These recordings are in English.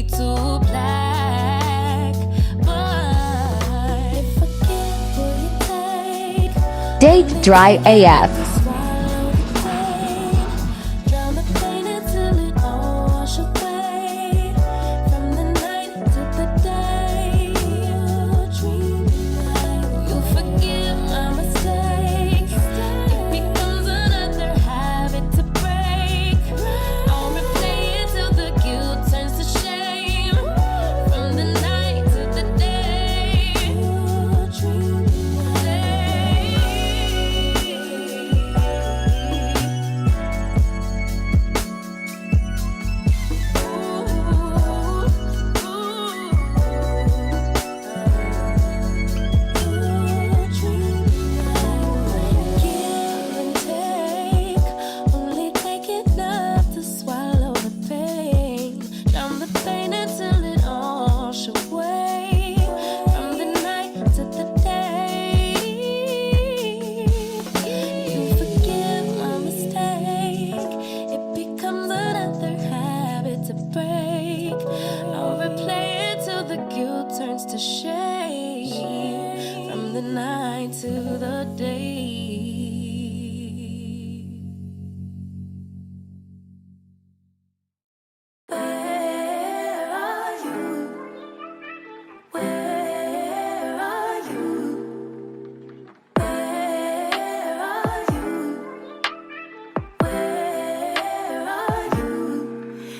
fade to black. But if I get what you take, Date Dry AF.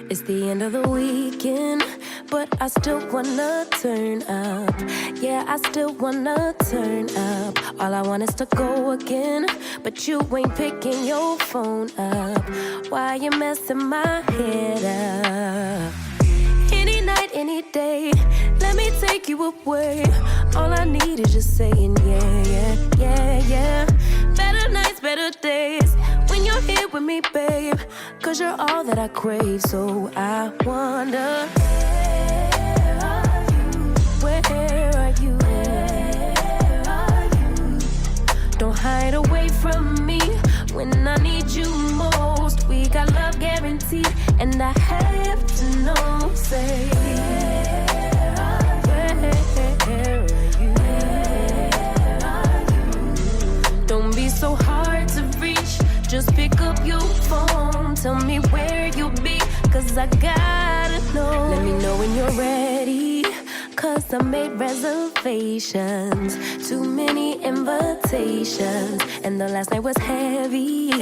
It's the end of the weekend, but I still wanna turn up. Yeah, I still wanna turn up. All I want is to go again, but you ain't picking your phone up. Why you messing my head up? Any night, any day, let me take you away. All I need is just saying yeah, yeah, yeah, yeah. Better nights, better days, when you're here with me, babe. Cause you're all that I crave, so I wonder, where are you? Don't hide away from me when I need you most. We got love guaranteed, and I have to know, say, where are you? Don't be so hard to reach, just pick up your phone. Tell me where you'll be, cause I gotta know. Let me know when you're ready, cause I made reservations. Too many invitations, and the last night was heavy.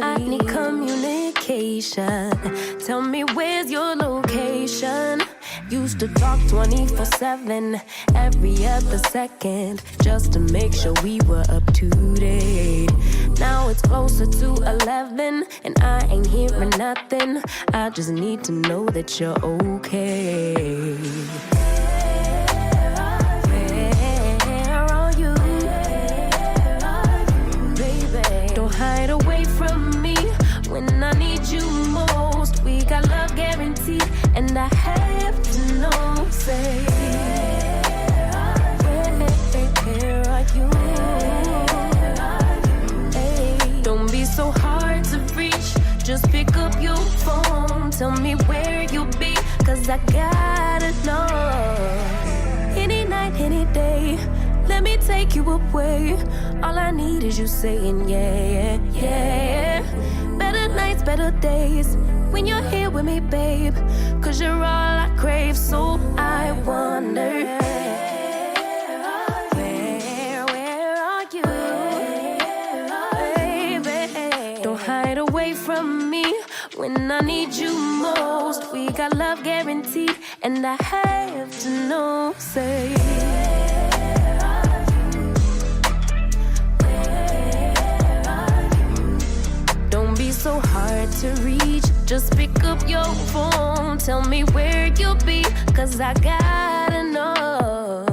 I need communication. Tell me where's your location. Used to talk 24/7, every other second, just to make sure we were up to date. Now it's closer to 11, and I ain't hearing nothing. I just need to know that you're okay. Where are you? Baby, don't hide away from me when I need you most. We got love guaranteed, and I have to know, say, where are you? Don't be so hard to reach, just pick up your phone. Tell me where you'll be, cause I gotta know. Any night, any day, let me take you away. All I need is you saying yeah, yeah, yeah. Better nights, better days, when you're here with me, babe. Cause you're all I crave, so I wonder, hide away from me when I need you most. We got love guaranteed, and I have to know, say, don't be so hard to reach, just pick up your phone. Tell me where you'll be, cause I gotta know.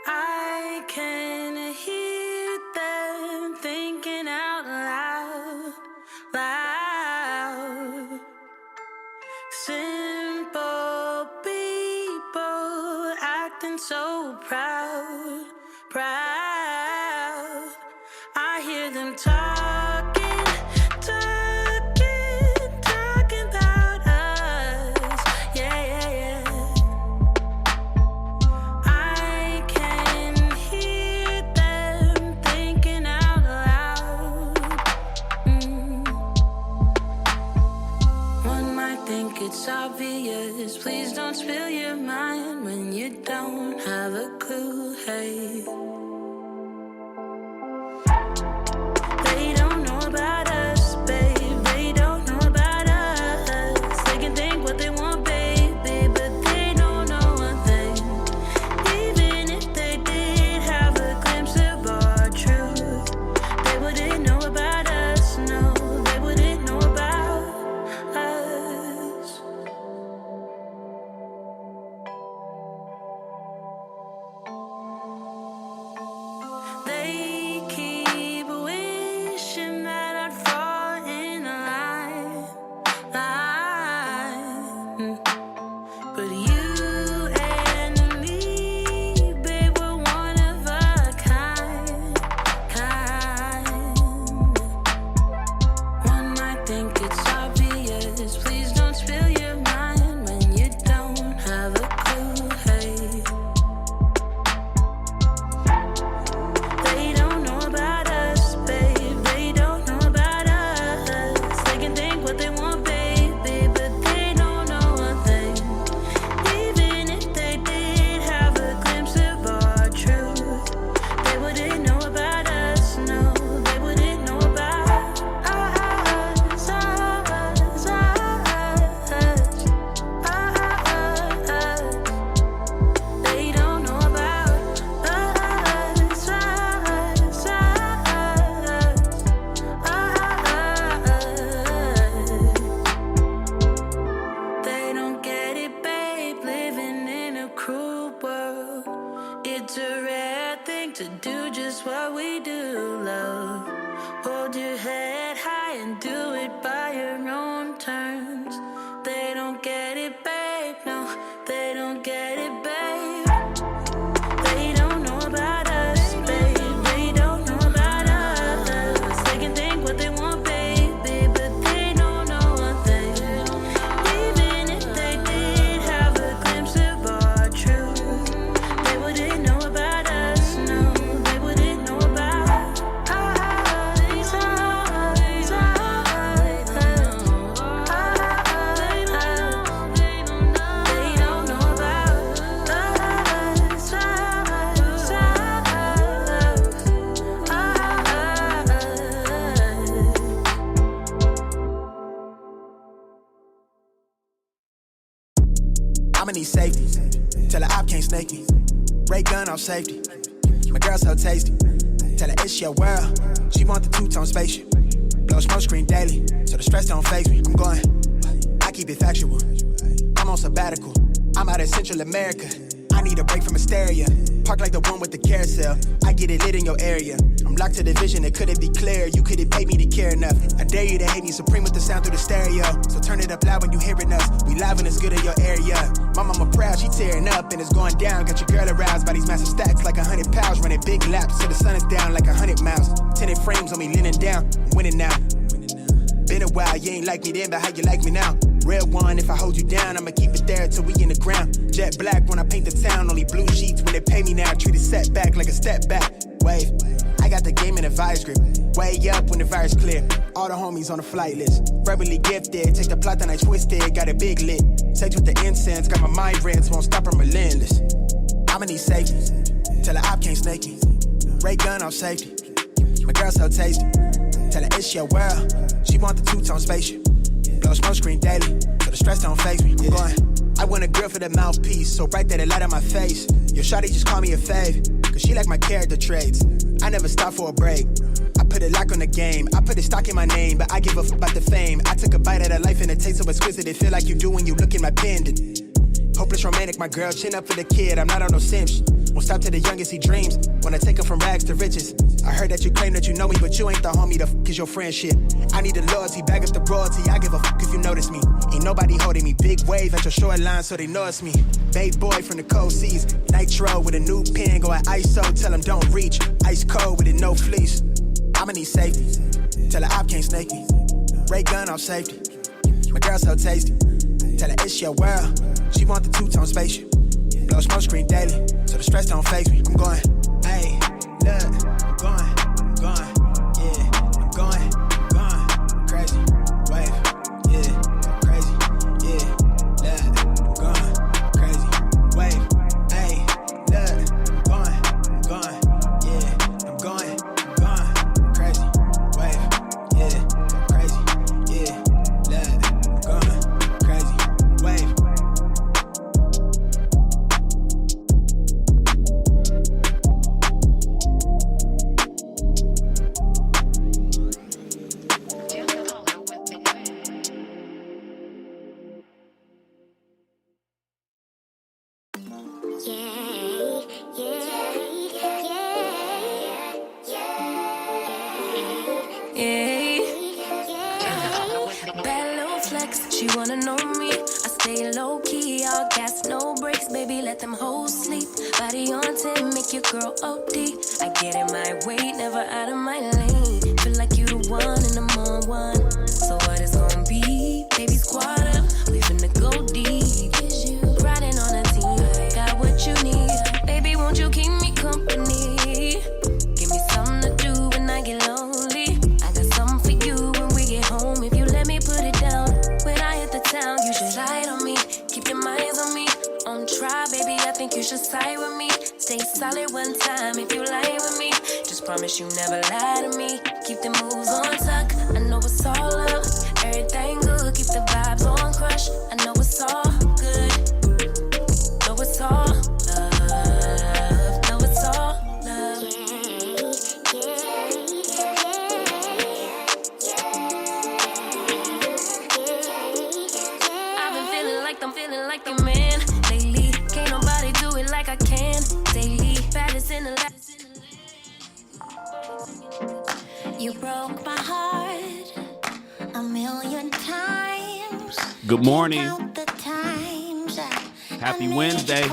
I can hear them thinking out loud, loud. Simple people acting so proud. about us. Yeah. I can hear them thinking out loud. One might think it's obvious. Please don't spill your mind when you don't have a clue. Hey. They don't know about us, babe. They don't know about us. They can think what they want, baby, but they don't know one thing. Even if they did have a glimpse of our truth, they wouldn't know about us. No, they wouldn't know about us. They keep wishing that I'd fall in line. But you and me, babe, we're one of a kind. One might think it's obvious. Please don't spill your mind when you don't have a clue. Hey. They don't know about us, babe. They don't know about us. They can think what they want, baby, but they don't know one thing. Even if they did have a glimpse of our truth, they wouldn't know about us. No, they wouldn't know about us. They don't know about us. They don't get it, babe, living in a cruel world. It's a rare thing to do just what we do, love. Hold your head high and do it by your own terms. They don't get it, babe, no, they don't get it, babe. They don't know about us, babe. They don't know about us. They can think what they want, baby, but they don't know one thing. Even if they did have a glimpse of our truth, they wouldn't know about us. No, they wouldn't know about us. They don't know about us. I'ma need safety. Tell her I can't snake me. Ray gun off safety. My girl so tasty. Tell her it's your world. She want the two-tone spaceship. Blow smoke screen daily, so the stress don't faze me. I'm going, I keep it factual. I'm on sabbatical. I'm out in Central America. I need a break from hysteria. Park like the one with the carousel. I get it lit in your area. I'm locked to the vision, it couldn't be clear. You couldn't pay me to care enough. I dare you to hate me supreme with the sound through the stereo. So turn it up loud when you hearing us. We live and it's good in your area. My mama proud, she tearing up and it's going down. Got your girl aroused by these massive stacks like 100 pounds. Running big laps till the sun is down like 100 miles. Tinted frames on me leaning down. I'm winning now. Been a while, you ain't like me then, but how you like me now? Real one, if I hold you down, I'ma keep it there till we in the ground. Jet black when I paint the town, only blue sheets when they pay me now. Treat a setback like a step back. Wave, I got the game in a vice grip. Way up when the virus clear. All the homies on the flight list. Verbally gifted, take the plot and I twist it. Got it big lit. Sex with the incense, got my mind rents, won't stop, I'm relentless. I'ma need safety. Tell her I can't snake me. Ray gun off safety. My girl so tasty. Tell her it's your world. She want the two-tone spaceship. Blow smoke screen daily, so the stress don't faze me. I'm going, I want a girl for the mouthpiece, so bright that it light on my face. Your shawty just call me a fave, cause she like my character traits. I never stop for a break. I put a lock on the game. I put a stock in my name, but I give a f about the fame. I took a bite of that life and it tastes so exquisite. It feel like you do when you look in my pendant. Hopeless romantic, my girl, chin up for the kid. I'm not on no simps. Won't stop till the youngest he dreams. Wanna take him from rags to riches. I heard that you claim that you know me, but you ain't the homie, the f is your friendship. I need the loyalty, bag up the royalty. I give a f if you notice me. Ain't nobody holding me. Big wave at your shoreline, so they know it's me. Babe boy from the cold seas. Nitro with a new pen, go at ISO, tell him don't reach. Ice cold with it, no fleece. I'ma I'ma need safety. Tell her I can't snake me. Ray gun off safety. My girl so tasty. Tell her it's your world. She want the two-tone spaceship. Blow smoke screen daily, so the stress don't face me. I'm going, hey, look, I'm going, yeah, I'm going, crazy, wave, yeah, crazy, yeah, look, I'm going, crazy, wave, hey, look, I'm going, yeah, I'm going, crazy, wave, yeah, crazy, yeah, look, I'm going, crazy, wave. Bad little flex, she wanna know me. I stay low key, all gas, no brakes, baby. Let them hoes sleep. Body on 10, make your girl OD. I get in my way, never out of my lane. Feel like you the one and I'm on one. So what it's gonna be? Baby, squad up, we finna go deep. Riding on a team, got what you need. Baby, won't you keep me company? Give me something to do when I get lonely. I got something for you when we get home. If you let me put it down, when I hit the town, you should slide on me. Keep your minds on me. On try, baby, I think you should side with me. Stay solid one time if you lie with me. Just promise you never lie to me. Keep the moves on tuck. I know it's all up. Everything good. Keep the vibes on crush. I know it's all good. Know it's all love. Know it's all love. I've been feeling like I'm feeling like a man lately. Can't nobody do it like I can daily. Baddest in the last. You broke my heart a million times. Good morning. Count the times Happy Wednesday.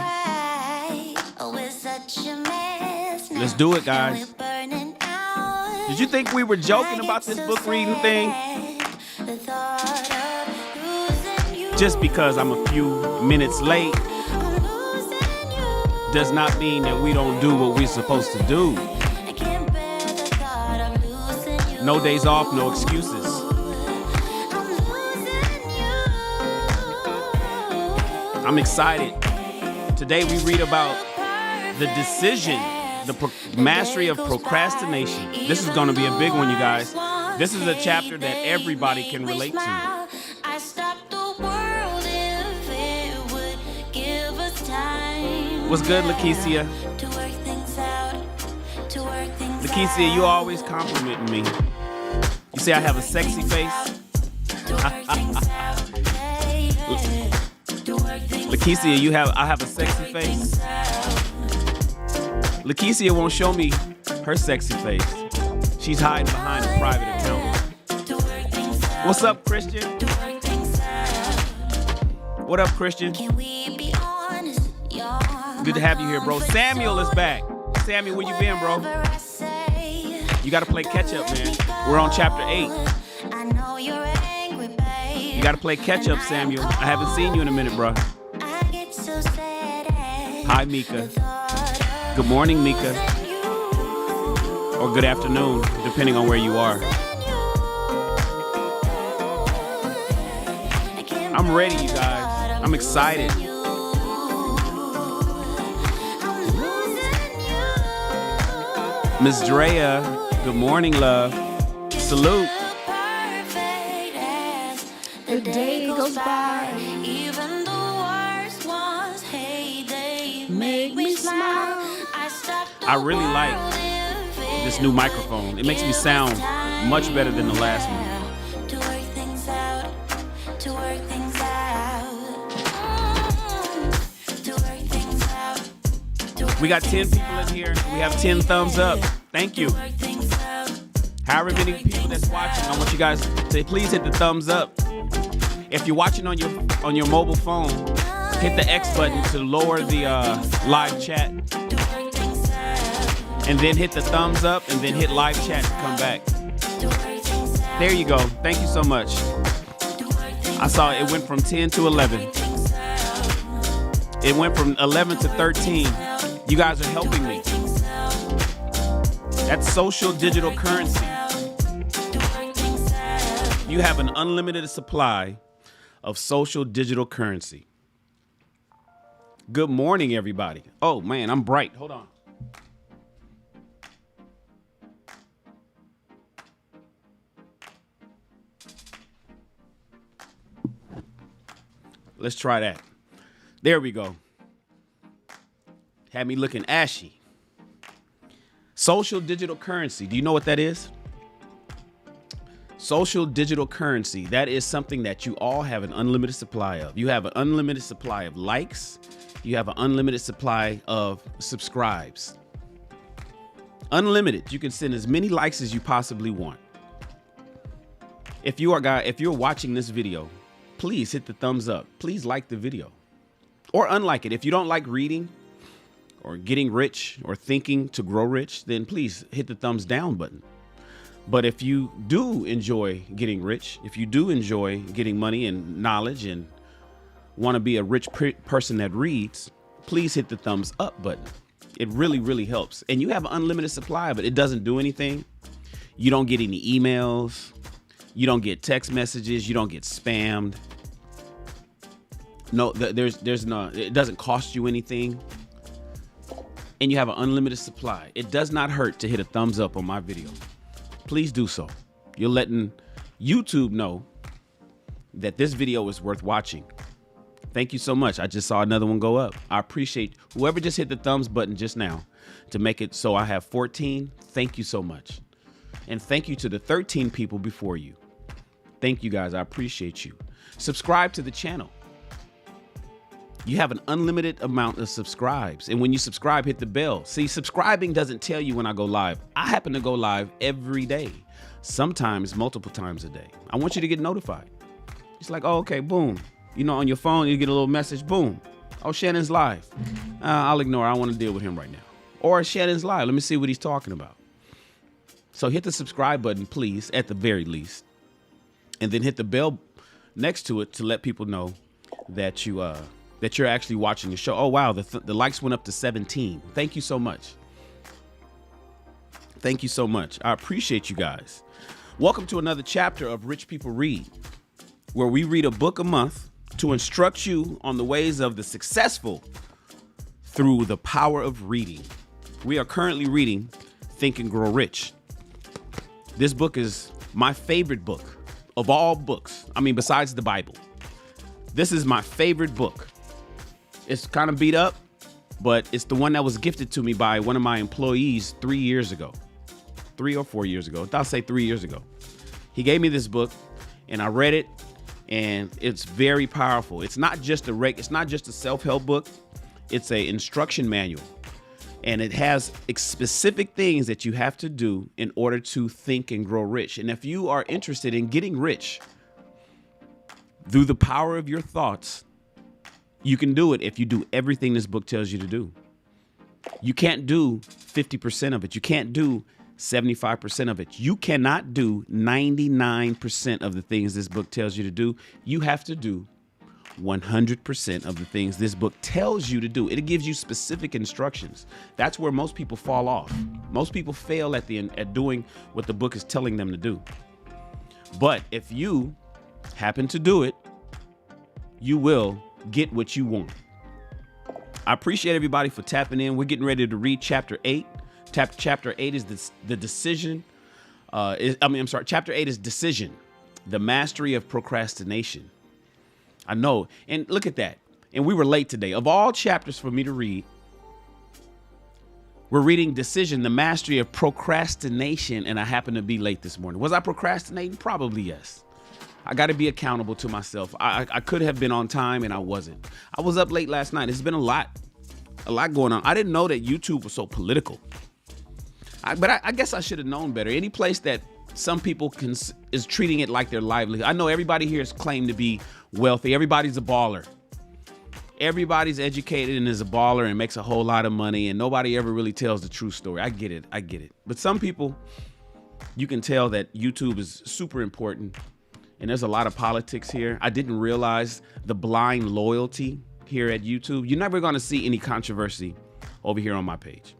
We're such a mess now. Let's do it, guys. And we're burning out. Did you think we were joking about this book reading thing? The thought of losing you. Just because I'm a few minutes late I'm losing you. does not mean that we don't do what we're supposed to do. I can't bear the thought of losing you. No days off, no excuses. I'm losing you. I'm excited. Today we read about the decision, the mastery of procrastination. This is going to be a big one, you guys. This is a chapter that everybody can relate to. I stopped the world if it would give us time. What's good, Lakeisha? To work things out, to work things Lakeisha, out. you always complimenting me. You say I have a sexy face? To work things out, yeah. To work things Lakeisha, out, I have a sexy face. things out. Lakeisha won't show me her sexy face. She's hiding behind a private account. To work things out, What's up, Christian? to work things out. What up, Christian? Can we be honest? You're Good to have you here, bro. Samuel is back. Samuel, where you been, bro? whatever I say. You got to play catch up, man. We're on chapter 8. I know you're angry, babe. You got to play catch up, Samuel. I haven't seen you in a minute, bro. I get so sad. Hi, Mika. Good morning, Mika. Or good afternoon, depending on where you are. I'm ready, you guys. I'm excited. Miss Drea, good morning, love. Salute. The day goes by. Even the worst ones, hey, they make me smile. I really like this new microphone. It makes me sound much better than the last one. To work things out, to work things out. To work things out. We got 10 people in here. We have 10 thumbs up. Thank you. Work things out. However many people that's watching, I want you guys to please hit the thumbs up. If you're watching on your mobile phone, hit the X button to lower the live chat. To work things out. And then hit the thumbs up and then hit live chat to come back. There you go. Thank you so much. I saw it went from 10 to 11. It went from 11 to 13. You guys are helping me. That's social digital currency. You have an unlimited supply of social digital currency. Good morning, everybody. Oh, man, I'm bright. Hold on. Let's try that. There we go. Had me looking ashy. Social digital currency. Do you know what that is? Social digital currency. That is something that you all have an unlimited supply of. You have an unlimited supply of likes. You have an unlimited supply of subscribes. Unlimited. You can send as many likes as you possibly want. If you're watching this video, please hit the thumbs up. Please like the video or unlike it. If you don't like reading or getting rich or thinking to grow rich, then please hit the thumbs down button. But if you do enjoy getting rich, if you do enjoy getting money and knowledge and want to be a rich person that reads, please hit the thumbs up button. It really, really helps. And you have an unlimited supply of it. It doesn't do anything. You don't get any emails. You don't get text messages. You don't get spammed. No, there's no, it doesn't cost you anything. And you have an unlimited supply. It does not hurt to hit a thumbs up on my video. Please do so. You're letting YouTube know that this video is worth watching. Thank you so much. I just saw another one go up. I appreciate whoever just hit the thumbs button just now to make it so I have 14. Thank you so much. And thank you to the 13 people before you. Thank you guys. I appreciate you. Subscribe to the channel. You have an unlimited amount of subscribes. And when you subscribe, hit the bell. See, subscribing doesn't tell you when I go live. I happen to go live every day, sometimes multiple times a day. I want you to get notified. It's like, oh, okay, boom. You know, on your phone, you get a little message, boom. Oh, Shannon's live. I'll ignore it. I don't want to deal with him right now. Or Shannon's live. Let me see what he's talking about. So hit the subscribe button, please, at the very least. And then hit the bell next to it to let people know that you're actually watching the show. Oh, wow. The likes went up to 17. Thank you so much. Thank you so much. I appreciate you guys. Welcome to another chapter of Rich People Read, where we read a book a month to instruct you on the ways of the successful through the power of reading. We are currently reading Think and Grow Rich. This book is my favorite book of all books. I mean, besides the Bible. This is my favorite book. It's kind of beat up, but it's the one that was gifted to me by one of my employees 3 years ago. 3 or 4 years ago. I'll say 3 years ago. He gave me this book and I read it, and it's very powerful. It's not just a self-help book. It's an instruction manual. And it has specific things that you have to do in order to think and grow rich. And if you are interested in getting rich through the power of your thoughts, you can do it if you do everything this book tells you to do. You can't do 50% of it. You can't do 75% of it. You cannot do 99% of the things this book tells you to do. You have to do 100% of the things this book tells you to do. It gives you specific instructions. That's where most people fall off. Most people fail at doing what the book is telling them to do. But if you happen to do it, you will get what you want. I appreciate everybody for tapping in. We're getting ready to read chapter 8. Chapter 8 is the decision. Chapter 8 is decision, the mastery of procrastination. I know. And look at that. And we were late today. Of all chapters for me to read, we're reading Decision, the Mastery of Procrastination. And I happen to be late this morning. Was I procrastinating? Probably yes. I got to be accountable to myself. I could have been on time and I wasn't. I was up late last night. It's been a lot going on. I didn't know that YouTube was so political. But I guess I should have known better. Any place that some people is treating it like their livelihood. I know everybody here is claimed to be wealthy. Everybody's a baller. everybody's educated and is a baller and makes a whole lot of money, and nobody ever really tells the true story. I get it. But some people, you can tell that YouTube is super important, and there's a lot of politics here. I didn't realize the blind loyalty here at YouTube. You're never going to see any controversy over here on my page.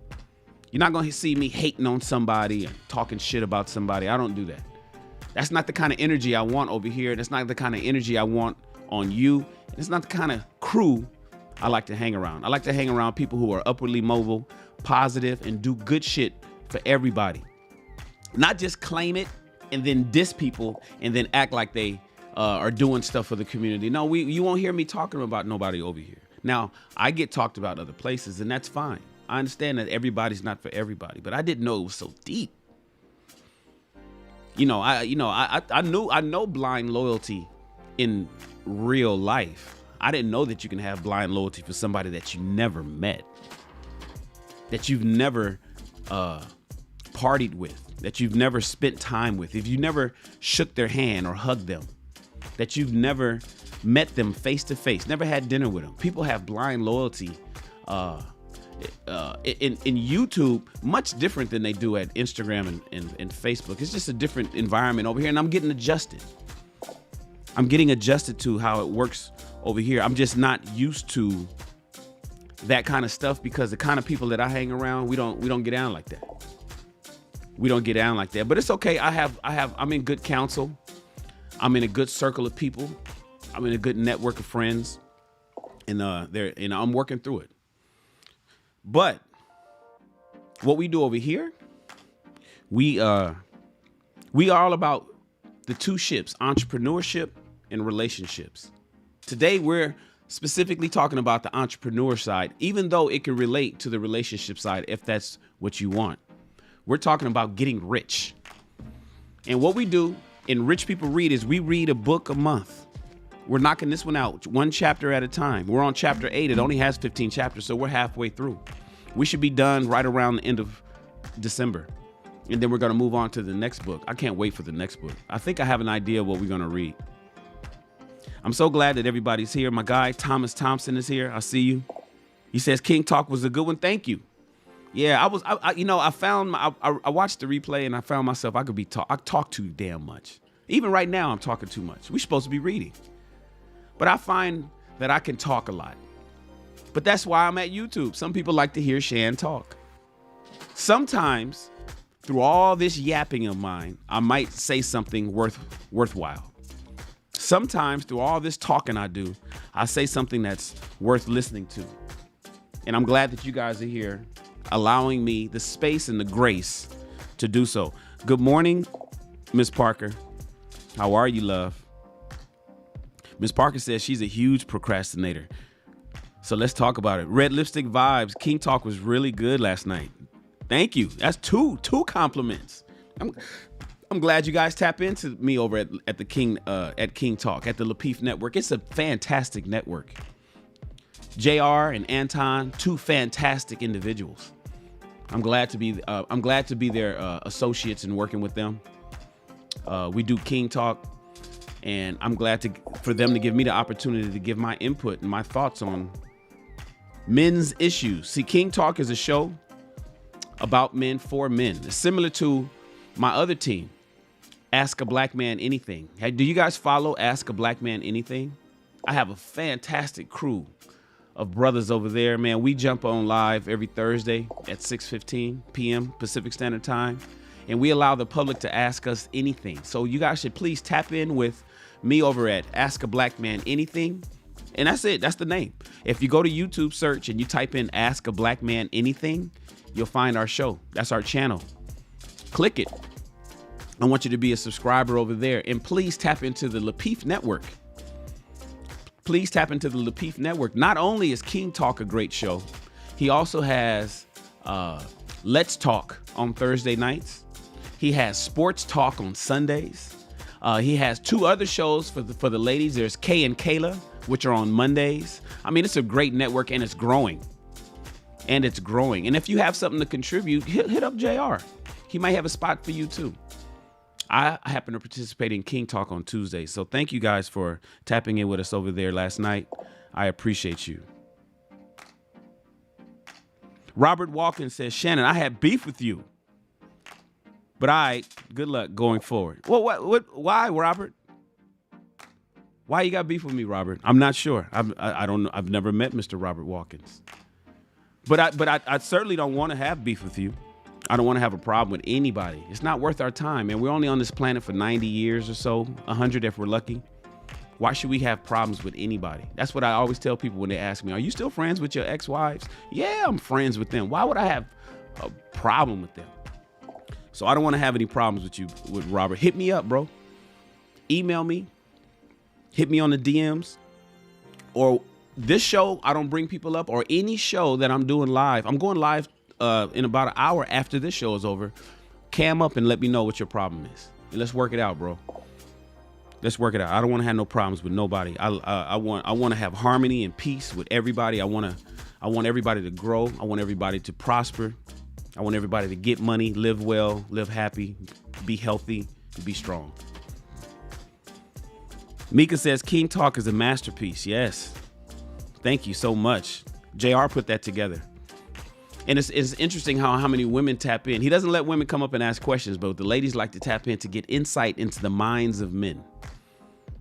You're not going to see me hating on somebody and talking shit about somebody. I don't do that. That's not the kind of energy I want over here. That's not the kind of energy I want on you. It's not the kind of crew I like to hang around. I like to hang around people who are upwardly mobile, positive, and do good shit for everybody. Not just claim it and then diss people and then act like they are doing stuff for the community. No, you won't hear me talking about nobody over here. Now, I get talked about other places, and that's fine. I understand that everybody's not for everybody, but I didn't know it was so deep. I know blind loyalty in real life. I didn't know that you can have blind loyalty for somebody that you never met, that you've never partied with, that you've never spent time with, if you never shook their hand or hugged them, that you've never met them face to face, never had dinner with them. People have blind loyalty in YouTube, much different than they do at Instagram and Facebook. It's just a different environment over here, and I'm getting adjusted. I'm getting adjusted to how it works over here. I'm just not used to that kind of stuff because the kind of people that I hang around, we don't get down like that. We don't get down like that. But it's okay. I'm in good counsel. I'm in a good circle of people. I'm in a good network of friends, and I'm working through it. But what we do over here, we are all about the two ships, entrepreneurship and relationships. Today, we're specifically talking about the entrepreneur side, even though it can relate to the relationship side if that's what you want. We're talking about getting rich. And what we do in Rich People Read is we read a book a month. We're knocking this one out one chapter at a time. We're on chapter 8. It only has 15 chapters, so we're halfway through. We should be done right around the end of December. And then we're going to move on to the next book. I can't wait for the next book. I think I have an idea of what we're going to read. I'm so glad that everybody's here. My guy, Thomas Thompson, is here. I see you. He says, King Talk was a good one. Thank you. Yeah, I watched the replay and I found myself, I talk too damn much. Even right now, I'm talking too much. We're supposed to be reading. But I find that I can talk a lot. But that's why I'm at YouTube. Some people like to hear Shan talk. Sometimes, through all this yapping of mine, I might say something worthwhile. Sometimes, through all this talking I do, I say something that's worth listening to. And I'm glad that you guys are here, allowing me the space and the grace to do so. Good morning, Miss Parker. How are you, love? Miss Parker says she's a huge procrastinator. So let's talk about it. Red Lipstick Vibes. King Talk was really good last night. Thank you. That's two compliments. I'm glad you guys tap into me over at the King Talk at the Lapeef Network. It's a fantastic network. JR and Anton, two fantastic individuals. I'm glad to be their associates and working with them. We do King Talk, and I'm glad for them to give me the opportunity to give my input and my thoughts on men's issues. See, King Talk is a show about men for men. It's similar to my other team, Ask a Black Man Anything. Hey, do you guys follow Ask a Black Man Anything? I have a fantastic crew of brothers over there, man. We jump on live every Thursday at 6:15 p.m. Pacific Standard Time, and we allow the public to ask us anything. So you guys should please tap in with me over at Ask a Black Man Anything. And that's it. That's the name. If you go to YouTube search and you type in Ask a Black Man Anything, you'll find our show. That's our channel. Click it. I want you to be a subscriber over there. And please tap into the Lapeef Network. Please tap into the Lapeef Network. Not only is King Talk a great show, he also has Let's Talk on Thursday nights. He has Sports Talk on Sundays. He has two other shows for the ladies. There's Kay and Kayla, which are on Mondays. I mean, it's a great network, and it's growing. And it's growing. And if you have something to contribute, hit up JR. He might have a spot for you too. I happen to participate in King Talk on Tuesdays. So thank you guys for tapping in with us over there last night. I appreciate you. Robert Walken says, Shannon, I had beef with you. But good luck going forward. Well, why, Robert? Why you got beef with me, Robert? I'm not sure. I don't know. I've never met Mr. Robert Walkens. But I certainly don't want to have beef with you. I don't want to have a problem with anybody. It's not worth our time, man. We're only on this planet for 90 years or so, 100 if we're lucky. Why should we have problems with anybody? That's what I always tell people when they ask me, are you still friends with your ex-wives? Yeah, I'm friends with them. Why would I have a problem with them? So I don't want to have any problems with you, with Robert. Hit me up, bro. Email me. Hit me on the DMs. Or this show, I don't bring people up, or any show that I'm doing live. I'm going live in about an hour after this show is over. Cam up and let me know what your problem is. And let's work it out, bro. Let's work it out. I don't want to have no problems with nobody. I want to have harmony and peace with everybody. I want everybody to grow. I want everybody to prosper. I want everybody to get money, live well, live happy, be healthy, and be strong. Mika says King Talk is a masterpiece. Yes. Thank you so much. JR put that together. And it's interesting how many women tap in. He doesn't let women come up and ask questions, but the ladies like to tap in to get insight into the minds of men.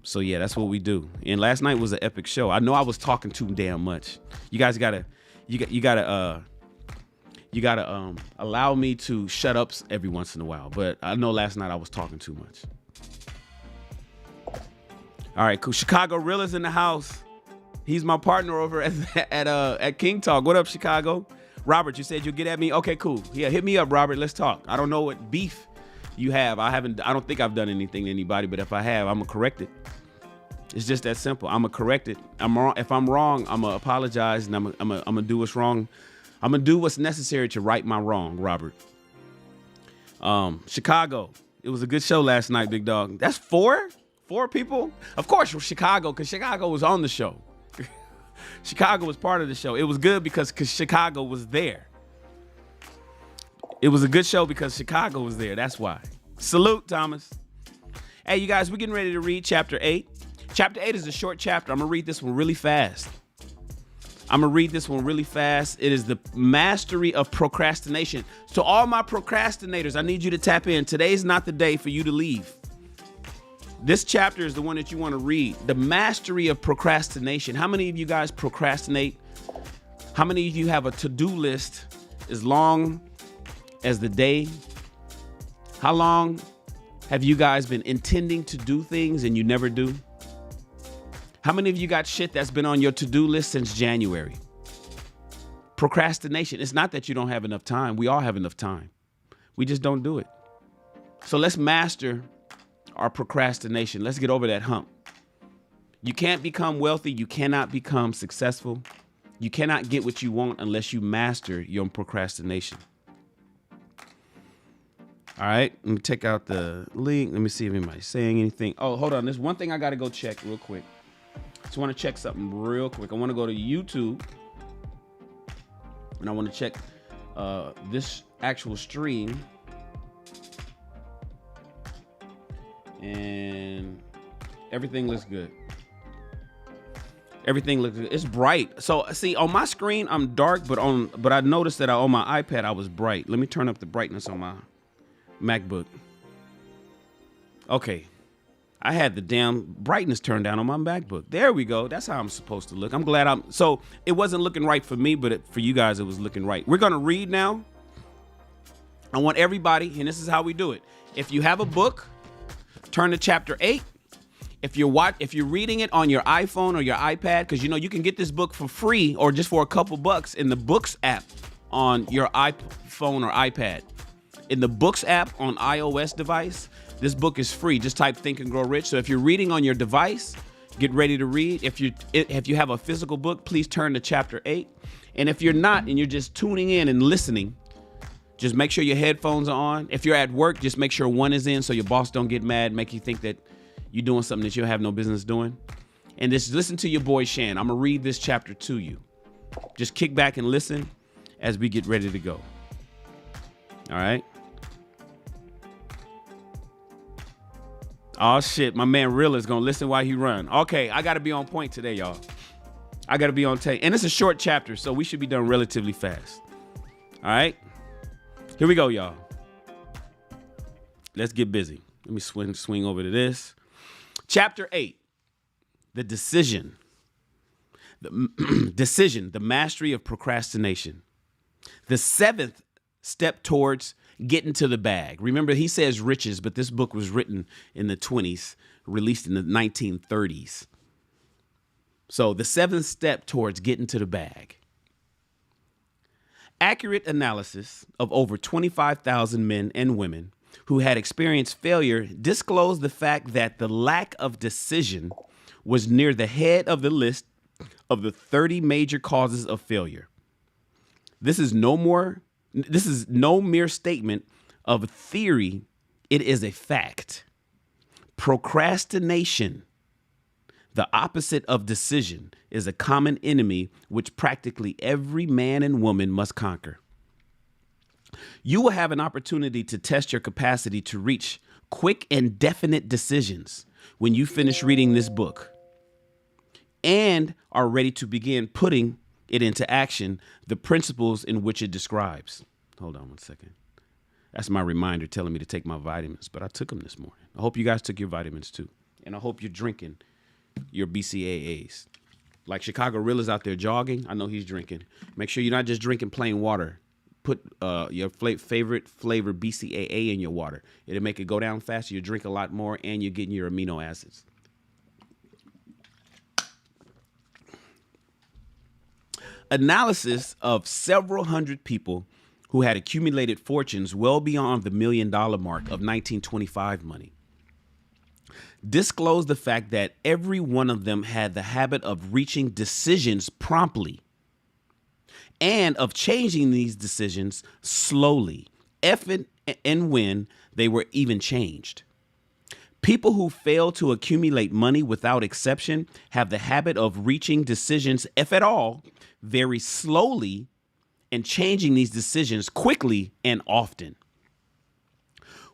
So yeah, that's what we do. And last night was an epic show. I know I was talking too damn much. You guys gotta allow me to shut up every once in a while. But I know last night I was talking too much. All right, cool. Chicago Realist in the house. He's my partner over at King Talk. What up, Chicago? Robert, you said you'll get at me. Okay, cool. Yeah, hit me up, Robert. Let's talk. I don't know what beef you have. I don't think I've done anything to anybody, but if I have, I'm gonna correct it. It's just that simple. I'm gonna correct it. I'm wrong. If I'm wrong, I'm gonna apologize, and I'm gonna do what's wrong. I'm gonna do what's necessary to right my wrong, Robert. Chicago. It was a good show last night, big dog. That's four people. Of course, Chicago, because Chicago was on the show. Chicago was part of the show. It was good because Chicago was there. It was a good show because Chicago was there. That's why. Salute, Thomas. Hey, you guys, we're getting ready to read chapter 8. Chapter 8 is a short chapter. I'm going to read this one really fast. It is the Mastery of Procrastination. So all my procrastinators, I need you to tap in. Today's not the day for you to leave. This chapter is the one that you want to read. The Mastery of Procrastination. How many of you guys procrastinate? How many of you have a to-do list as long as the day? How long have you guys been intending to do things and you never do? How many of you got shit that's been on your to-do list since January? Procrastination. It's not that you don't have enough time. We all have enough time. We just don't do it. So let's master our procrastination. Let's get over that hump. You can't become wealthy. You cannot become successful. You cannot get what you want unless you master your procrastination. All right, let me take out the link. Let me see if anybody's saying anything. Oh, hold on. There's one thing I got to go check real quick. Just want to check something real quick. I want to go to YouTube and I want to check this actual stream. And everything looks good. Everything looks good. It's bright. So see, on my screen, I'm dark, but I noticed that on my iPad, I was bright. Let me turn up the brightness on my MacBook. Okay. I had the damn brightness turned down on my MacBook. There we go. That's how I'm supposed to look. I'm glad so it wasn't looking right for me, but for you guys, it was looking right. We're going to read now. I want everybody, and this is how we do it. If you have a book, turn to chapter 8. If you're reading it on your iPhone or your iPad, because you can get this book for free or just for a couple bucks in the Books app on your iPhone or iPad. In the Books app on iOS device, this book is free. Just type Think and Grow Rich. So if you're reading on your device, get ready to read. If you have a physical book, please turn to chapter 8. And if you're not and you're just tuning in and listening, just make sure your headphones are on. If you're at work, just make sure one is in so your boss don't get mad, make you think that you're doing something that you have no business doing. And just listen to your boy Shan. I'm going to read this chapter to you. Just kick back and listen as we get ready to go. All right. Oh, shit. My man Realist is going to listen while he run. Okay. I got to be on point today, y'all. I got to be on tape. And it's a short chapter, so we should be done relatively fast. All right. Here we go, y'all. Let's get busy. Let me swing over to this. Chapter 8, the decision. The mastery of procrastination. The 7th step towards getting to the bag. Remember, he says riches, but this book was written in the 20s, released in the 1930s. So the 7th step towards getting to the bag. Accurate analysis of over 25,000 men and women who had experienced failure disclosed the fact that the lack of decision was near the head of the list of the 30 major causes of failure. This is no mere statement of theory. It is a fact. Procrastination, the opposite of decision, is a common enemy which practically every man and woman must conquer. You will have an opportunity to test your capacity to reach quick and definite decisions when you finish reading this book and are ready to begin putting it into action, the principles in which it describes. Hold on one second. That's my reminder telling me to take my vitamins, but I took them this morning. I hope you guys took your vitamins too. And I hope you're drinking your BCAAs. Like Chicago Realist out there jogging, I know he's drinking. Make sure you're not just drinking plain water. Put your favorite flavor BCAA in your water. It'll make it go down faster. You drink a lot more, and you're getting your amino acids. Analysis of several hundred people who had accumulated fortunes well beyond the $1 million mark of 1925 money disclosed the fact that every one of them had the habit of reaching decisions promptly and of changing these decisions slowly, if and when they were even changed. People who fail to accumulate money without exception have the habit of reaching decisions, if at all, very slowly and changing these decisions quickly and often.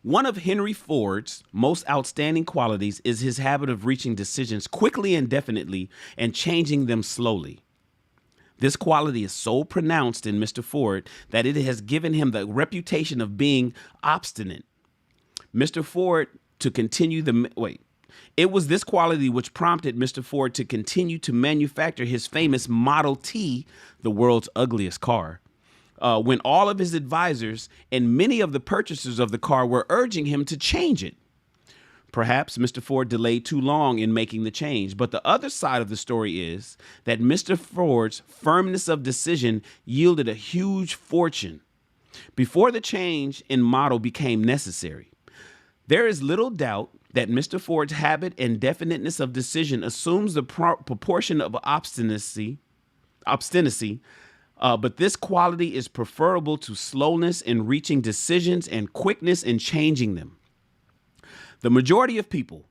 One of Henry Ford's most outstanding qualities is his habit of reaching decisions quickly and definitely and changing them slowly. This quality is so pronounced in Mr. Ford that it has given him the reputation of being obstinate. Mr. Ford to continue It was this quality which prompted Mr. Ford to continue to manufacture his famous Model T, the world's ugliest car, when all of his advisors and many of the purchasers of the car were urging him to change it. Perhaps Mr. Ford delayed too long in making the change, but the other side of the story is that Mr. Ford's firmness of decision yielded a huge fortune before the change in model became necessary. There is little doubt that Mr. Ford's habit and definiteness of decision assumes the proportion of obstinacy, but this quality is preferable to slowness in reaching decisions and quickness in changing them. The majority of people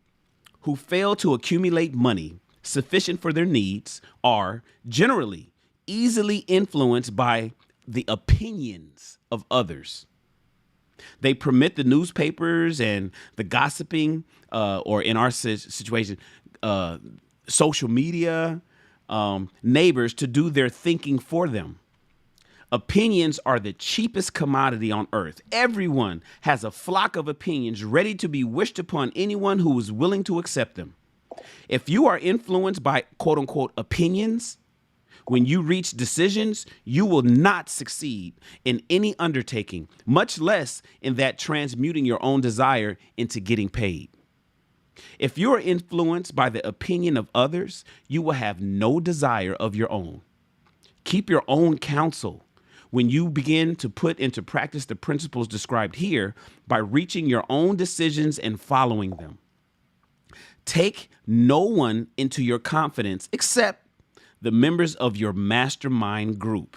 who fail to accumulate money sufficient for their needs are generally easily influenced by the opinions of others. They permit the newspapers and the gossiping, or in our situation, social media, neighbors to do their thinking for them. Opinions are the cheapest commodity on earth. Everyone has a flock of opinions ready to be wished upon anyone who is willing to accept them. If you are influenced by quote unquote opinions, when you reach decisions, you will not succeed in any undertaking, much less in that transmuting your own desire into getting paid. If you are influenced by the opinion of others, you will have no desire of your own. Keep your own counsel when you begin to put into practice the principles described here by reaching your own decisions and following them. Take no one into your confidence except the members of your mastermind group,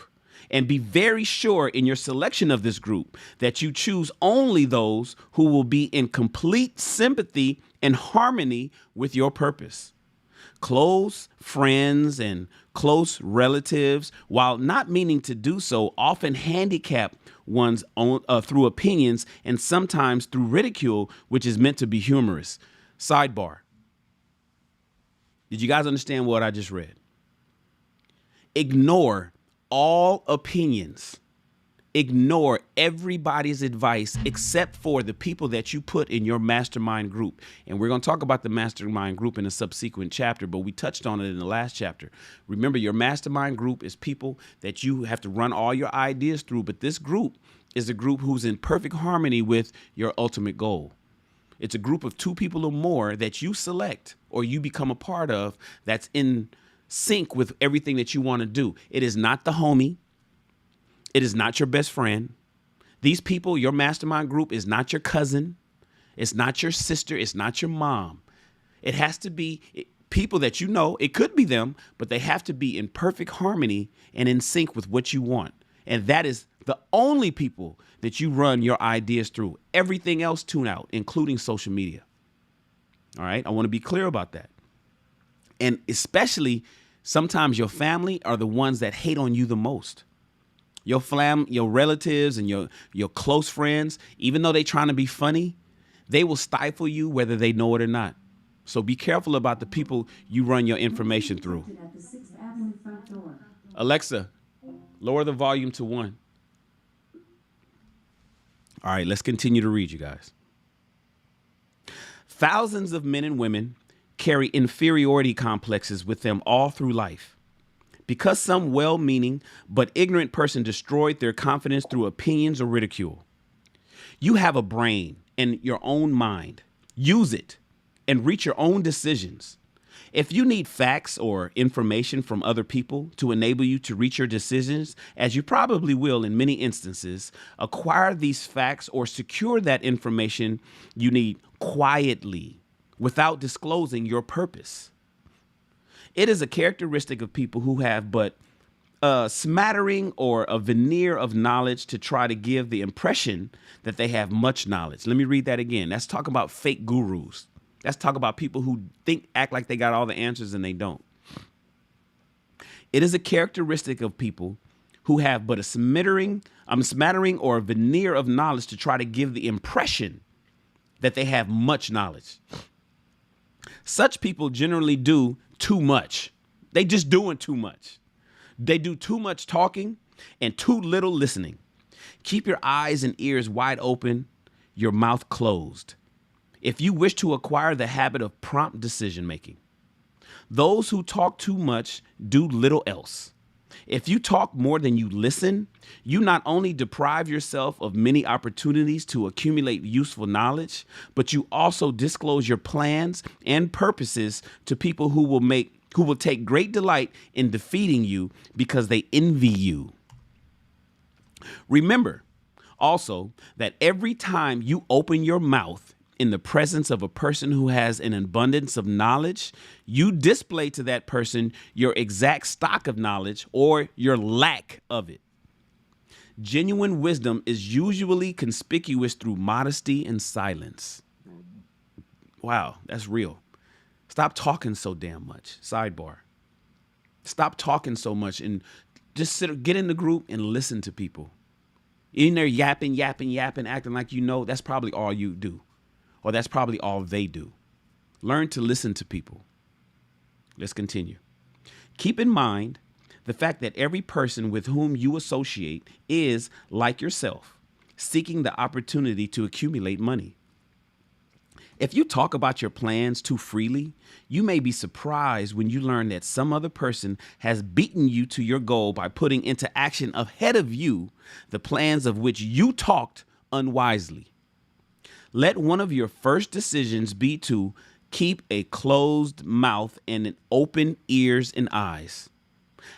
and be very sure in your selection of this group that you choose only those who will be in complete sympathy and harmony with your purpose. Close friends and close relatives, while not meaning to do so, often handicap one's own through opinions and sometimes through ridicule, which is meant to be humorous. Sidebar. Did you guys understand what I just read? Ignore all opinions. Ignore everybody's advice except for the people that you put in your mastermind group. And we're going to talk about the mastermind group in a subsequent chapter, but we touched on it in the last chapter. Remember, your mastermind group is people that you have to run all your ideas through, but this group is a group who's in perfect harmony with your ultimate goal. It's a group of 2 people or more that you select or you become a part of that's in sync with everything that you want to do. It is not the homie. It is not your best friend. These people, your mastermind group, is not your cousin. It's not your sister. It's not your mom. It has to be people that you know. It could be them, but they have to be in perfect harmony and in sync with what you want. And that is the only people that you run your ideas through. Everything else tune out, including social media. All right? I want to be clear about that. And especially sometimes your family are the ones that hate on you the most. Your relatives and your close friends, even though they're trying to be funny, they will stifle you whether they know it or not. So be careful about the people you run your information through. Alexa, lower the volume to 1. All right, let's continue to read, you guys. Thousands of men and women carry inferiority complexes with them all through life. Because some well-meaning but ignorant person destroyed their confidence through opinions or ridicule. You have a brain and your own mind. Use it and reach your own decisions. If you need facts or information from other people to enable you to reach your decisions, as you probably will in many instances, acquire these facts or secure that information you need quietly without disclosing your purpose. It is a characteristic of people who have but a smattering or a veneer of knowledge to try to give the impression that they have much knowledge. Let me read that again. That's talking about fake gurus. That's talking about people who act like they got all the answers and they don't. It is a characteristic of people who have but a smattering or a veneer of knowledge to try to give the impression that they have much knowledge. Such people generally do too much. They just doing too much. They do too much talking and too little listening. Keep your eyes and ears wide open, your mouth closed. If you wish to acquire the habit of prompt decision making, those who talk too much do little else. If you talk more than you listen, you not only deprive yourself of many opportunities to accumulate useful knowledge, but you also disclose your plans and purposes to people who will take great delight in defeating you because they envy you. Remember also that every time you open your mouth in the presence of a person who has an abundance of knowledge, you display to that person your exact stock of knowledge or your lack of it. Genuine wisdom is usually conspicuous through modesty and silence. Wow, that's real. Stop talking so damn much. Sidebar. Stop talking so much and just get in the group and listen to people. In there yapping, acting like you know, that's probably all you do. Or that's probably all they do. Learn to listen to people. Let's continue. Keep in mind the fact that every person with whom you associate is, like yourself, seeking the opportunity to accumulate money. If you talk about your plans too freely, you may be surprised when you learn that some other person has beaten you to your goal by putting into action ahead of you the plans of which you talked unwisely. Let one of your first decisions be to keep a closed mouth and open ears and eyes.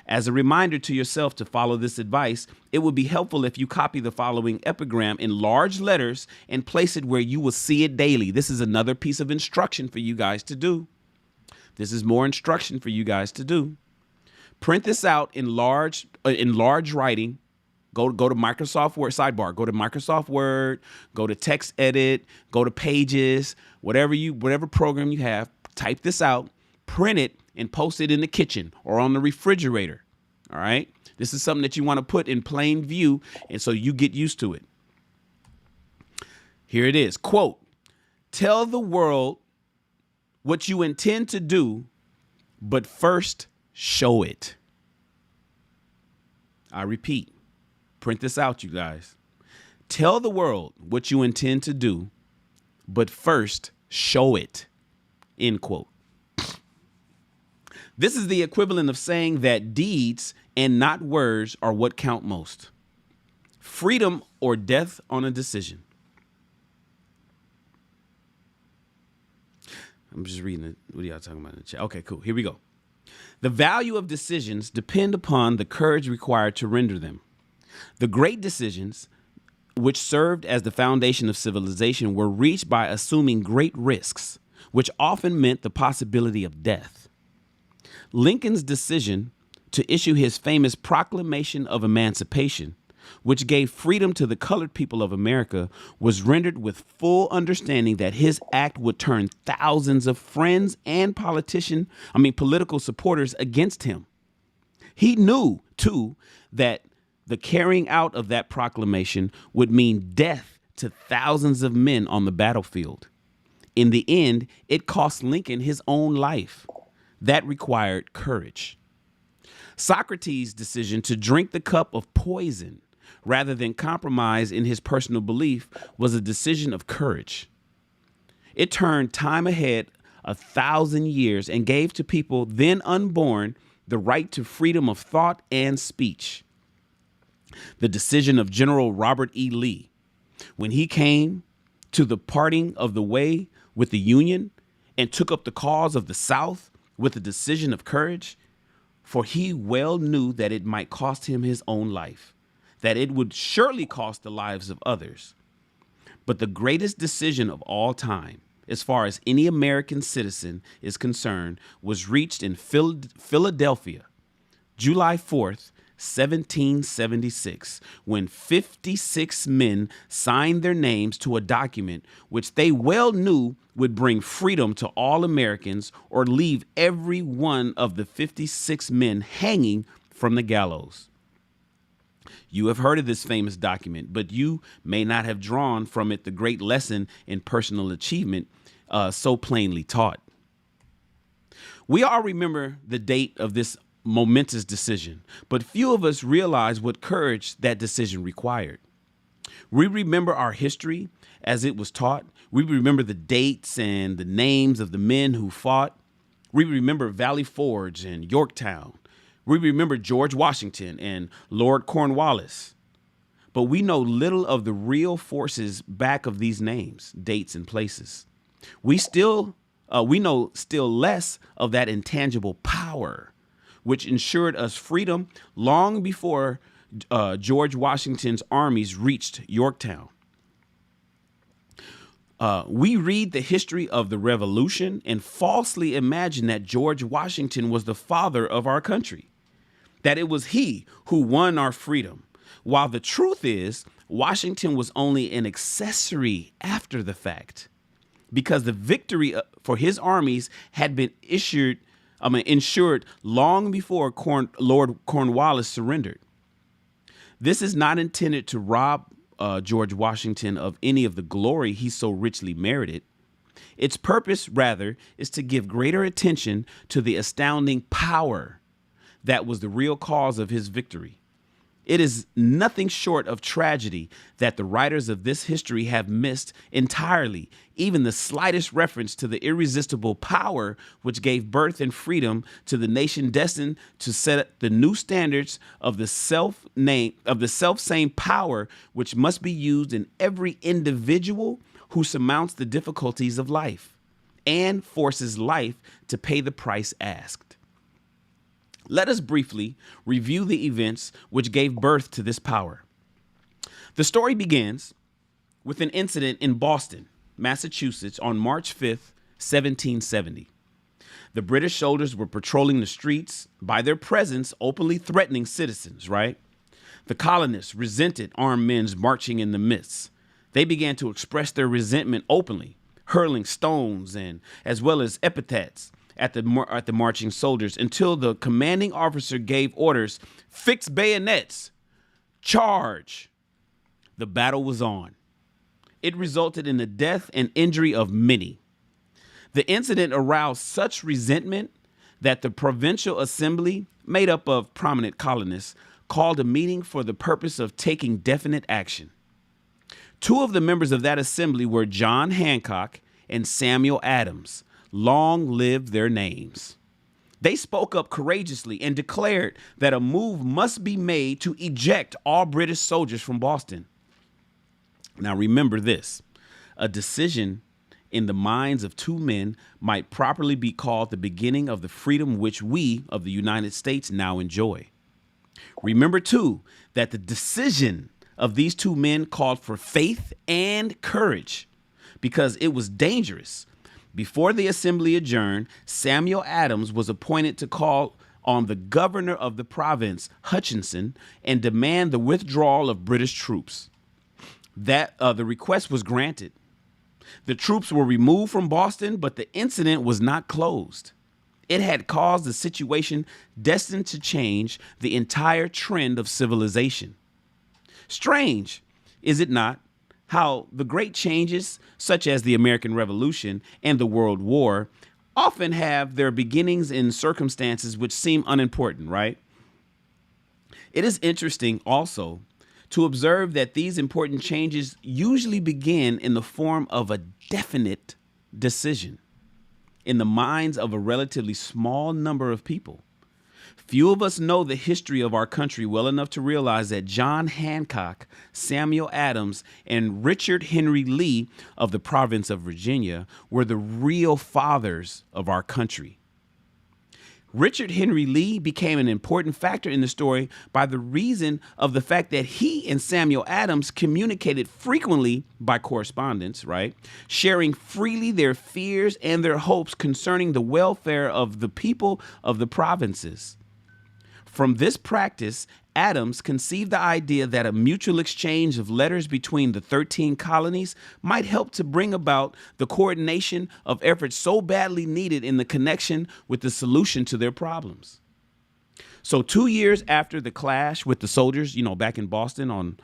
As a reminder to yourself to follow this advice, it would be helpful if you copy the following epigram in large letters and place it where you will see it daily. This is another piece of instruction for you guys to do. This is more instruction for you guys to do. Print this out in large writing. Go to Microsoft Word, sidebar, go to Microsoft Word, go to text edit, go to Pages, whatever program you have, type this out, print it, and post it in the kitchen or on the refrigerator. All right. This is something that you want to put in plain view. And so you get used to it. Here it is. Quote, tell the world what you intend to do, but first show it. I repeat, print this out, you guys. Tell the world what you intend to do, but first show it, end quote. This is the equivalent of saying that deeds and not words are what count most. Freedom or death on a decision. I'm just reading it. What are y'all talking about in the chat? Okay, cool. Here we go. The value of decisions depend upon the courage required to render them. The great decisions, which served as the foundation of civilization, were reached by assuming great risks, which often meant the possibility of death. Lincoln's decision to issue his famous Proclamation of Emancipation, which gave freedom to the colored people of America, was rendered with full understanding that his act would turn thousands of friends and political supporters against him. He knew, too, that the carrying out of that proclamation would mean death to thousands of men on the battlefield. In the end, it cost Lincoln his own life. That required courage. Socrates' decision to drink the cup of poison rather than compromise in his personal belief was a decision of courage. It turned time ahead 1,000 years and gave to people then unborn the right to freedom of thought and speech. The decision of General Robert E. Lee, when he came to the parting of the way with the Union and took up the cause of the South with a decision of courage, for he well knew that it might cost him his own life, that it would surely cost the lives of others. But the greatest decision of all time, as far as any American citizen is concerned, was reached in Philadelphia, July 4th, 1776, when 56 men signed their names to a document which they well knew would bring freedom to all Americans or leave every one of the 56 men hanging from the gallows. You have heard of this famous document, but you may not have drawn from it the great lesson in personal achievement so plainly taught. We all remember the date of this momentous decision, but few of us realize what courage that decision required. We remember our history as it was taught. We remember the dates and the names of the men who fought. We remember Valley Forge and Yorktown. We remember George Washington and Lord Cornwallis. But we know little of the real forces back of these names, dates, and places. We know still less of that intangible power which ensured us freedom long before George Washington's armies reached Yorktown. We read the history of the Revolution and falsely imagine that George Washington was the father of our country, that it was he who won our freedom, while the truth is Washington was only an accessory after the fact, because the victory for his armies had been ensured long before Lord Cornwallis surrendered. This is not intended to rob George Washington of any of the glory he so richly merited. Its purpose, rather, is to give greater attention to the astounding power that was the real cause of his victory. It is nothing short of tragedy that the writers of this history have missed entirely even the slightest reference to the irresistible power which gave birth and freedom to the nation destined to set the new standards of the self-same power which must be used in every individual who surmounts the difficulties of life and forces life to pay the price asked. Let us briefly review the events which gave birth to this power. The story begins with an incident in Boston, Massachusetts on March 5th, 1770. The British soldiers were patrolling the streets, by their presence openly threatening citizens, right? The colonists resented armed men marching in the midst. They began to express their resentment openly, hurling stones and as well as epithets at the marching soldiers until the commanding officer gave orders, "Fix bayonets, charge." The battle was on. It resulted in the death and injury of many. The incident aroused such resentment that the provincial assembly, made up of prominent colonists, called a meeting for the purpose of taking definite action. Two of the members of that assembly were John Hancock and Samuel Adams. Long live their names. They spoke up courageously and declared that a move must be made to eject all British soldiers from Boston. Now remember this, a decision in the minds of two men might properly be called the beginning of the freedom which we of the United States now enjoy. Remember too, that the decision of these two men called for faith and courage because it was dangerous. Before the assembly adjourned, Samuel Adams was appointed to call on the governor of the province, Hutchinson, and demand the withdrawal of British troops. The request was granted. The troops were removed from Boston, but the incident was not closed. It had caused a situation destined to change the entire trend of civilization. Strange, is it not, how the great changes, such as the American Revolution and the World War, often have their beginnings in circumstances which seem unimportant, right? It is interesting also to observe that these important changes usually begin in the form of a definite decision in the minds of a relatively small number of people. Few of us know the history of our country well enough to realize that John Hancock, Samuel Adams, and Richard Henry Lee of the province of Virginia were the real fathers of our country. Richard Henry Lee became an important factor in the story by the reason of the fact that he and Samuel Adams communicated frequently by correspondence, right? Sharing freely their fears and their hopes concerning the welfare of the people of the provinces. From this practice, Adams conceived the idea that a mutual exchange of letters between the 13 colonies might help to bring about the coordination of efforts so badly needed in the connection with the solution to their problems. So 2 years after the clash with the soldiers, back in Boston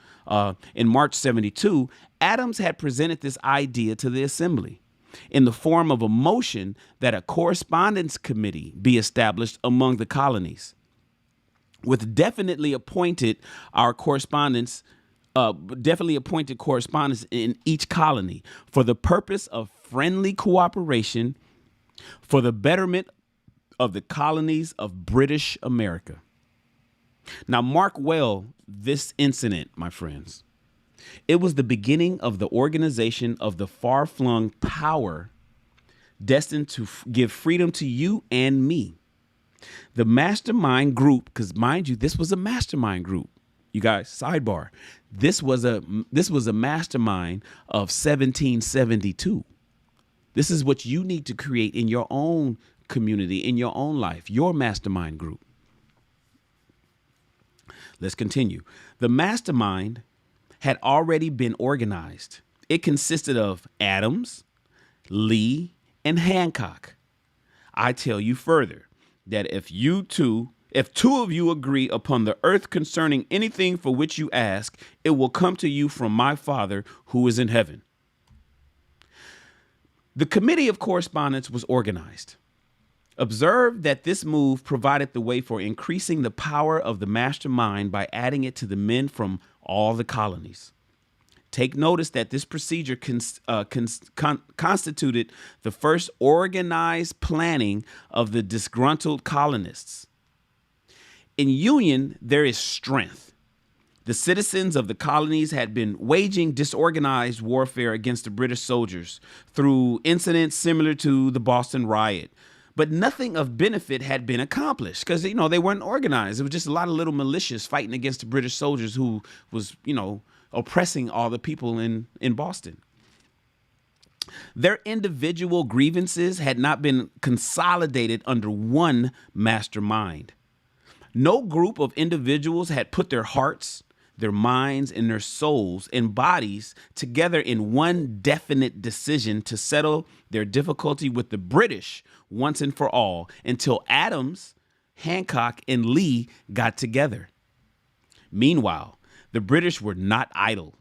in March 72, Adams had presented this idea to the assembly in the form of a motion that a correspondence committee be established among the colonies, with definitely appointed correspondents in each colony for the purpose of friendly cooperation for the betterment of the colonies of British America. Now, mark well this incident, my friends. It was the beginning of the organization of the far-flung power destined to give freedom to you and me. The Mastermind Group, because mind you, this was a mastermind group. You guys, sidebar. This was a mastermind of 1772. This is what you need to create in your own community, in your own life, your mastermind group. Let's continue. The mastermind had already been organized. It consisted of Adams, Lee, and Hancock. I tell you further that if two of you agree upon the earth concerning anything for which you ask, it will come to you from my Father who is in heaven. The committee of correspondence was organized. Observe that this move provided the way for increasing the power of the mastermind by adding it to the men from all the colonies. Take notice that this procedure constituted the first organized planning of the disgruntled colonists. In union, there is strength. The citizens of the colonies had been waging disorganized warfare against the British soldiers through incidents similar to the Boston riot. But nothing of benefit had been accomplished because, they weren't organized. It was just a lot of little militias fighting against the British soldiers who was, oppressing all the people in Boston. Their individual grievances had not been consolidated under one mastermind. No group of individuals had put their hearts, their minds, and their souls and bodies together in one definite decision to settle their difficulty with the British once and for all until Adams, Hancock, and Lee got together. Meanwhile, the British were not idle.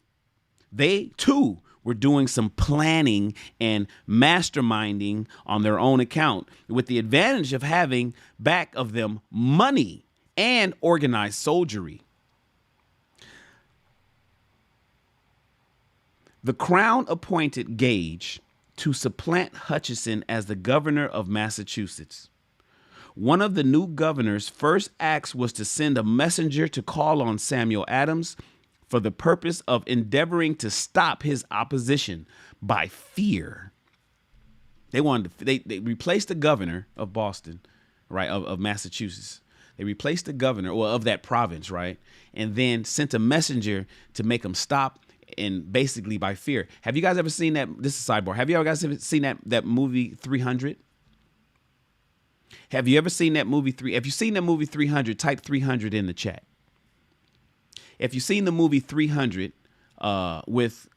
They, too, were doing some planning and masterminding on their own account, with the advantage of having back of them money and organized soldiery. The Crown appointed Gage to supplant Hutchinson as the governor of Massachusetts. One of the new governor's first acts was to send a messenger to call on Samuel Adams for the purpose of endeavoring to stop his opposition by fear. They replaced the governor of Boston, right, of Massachusetts. They replaced the governor of that province, right, and then sent a messenger to make him stop, and basically by fear. Have you guys ever seen that? This is a sidebar. Have you guys ever seen that movie 300? Have you ever seen that movie? If you've seen that movie 300, type 300 in the chat. If you've seen the movie 300 with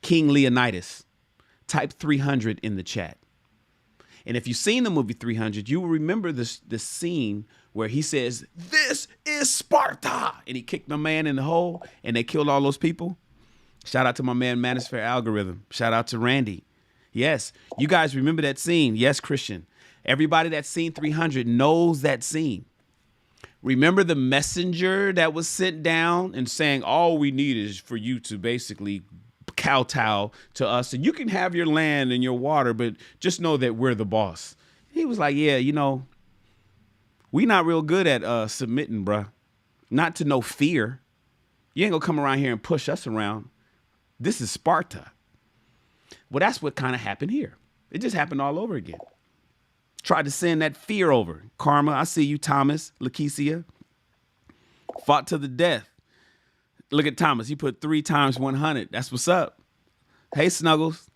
King Leonidas, type 300 in the chat. And if you've seen the movie 300, you will remember this scene where he says, "This is Sparta," and he kicked my man in the hole, and they killed all those people. Shout out to my man Manosphere Algorithm. Shout out to Randy. Yes, you guys remember that scene. Yes, Christian. Everybody that's seen 300 knows that scene. Remember the messenger that was sent down and saying, all we need is for you to basically kowtow to us, and you can have your land and your water, but just know that we're the boss. He was like, yeah, we not real good at submitting, bruh. Not to no fear. You ain't gonna come around here and push us around. This is Sparta. Well, that's what kind of happened here. It just happened all over again. Tried to send that fear over. Karma, I see you, Thomas, Lakecia. Fought to the death. Look at Thomas. He put 3 times 100. That's what's up. Hey, Snuggles.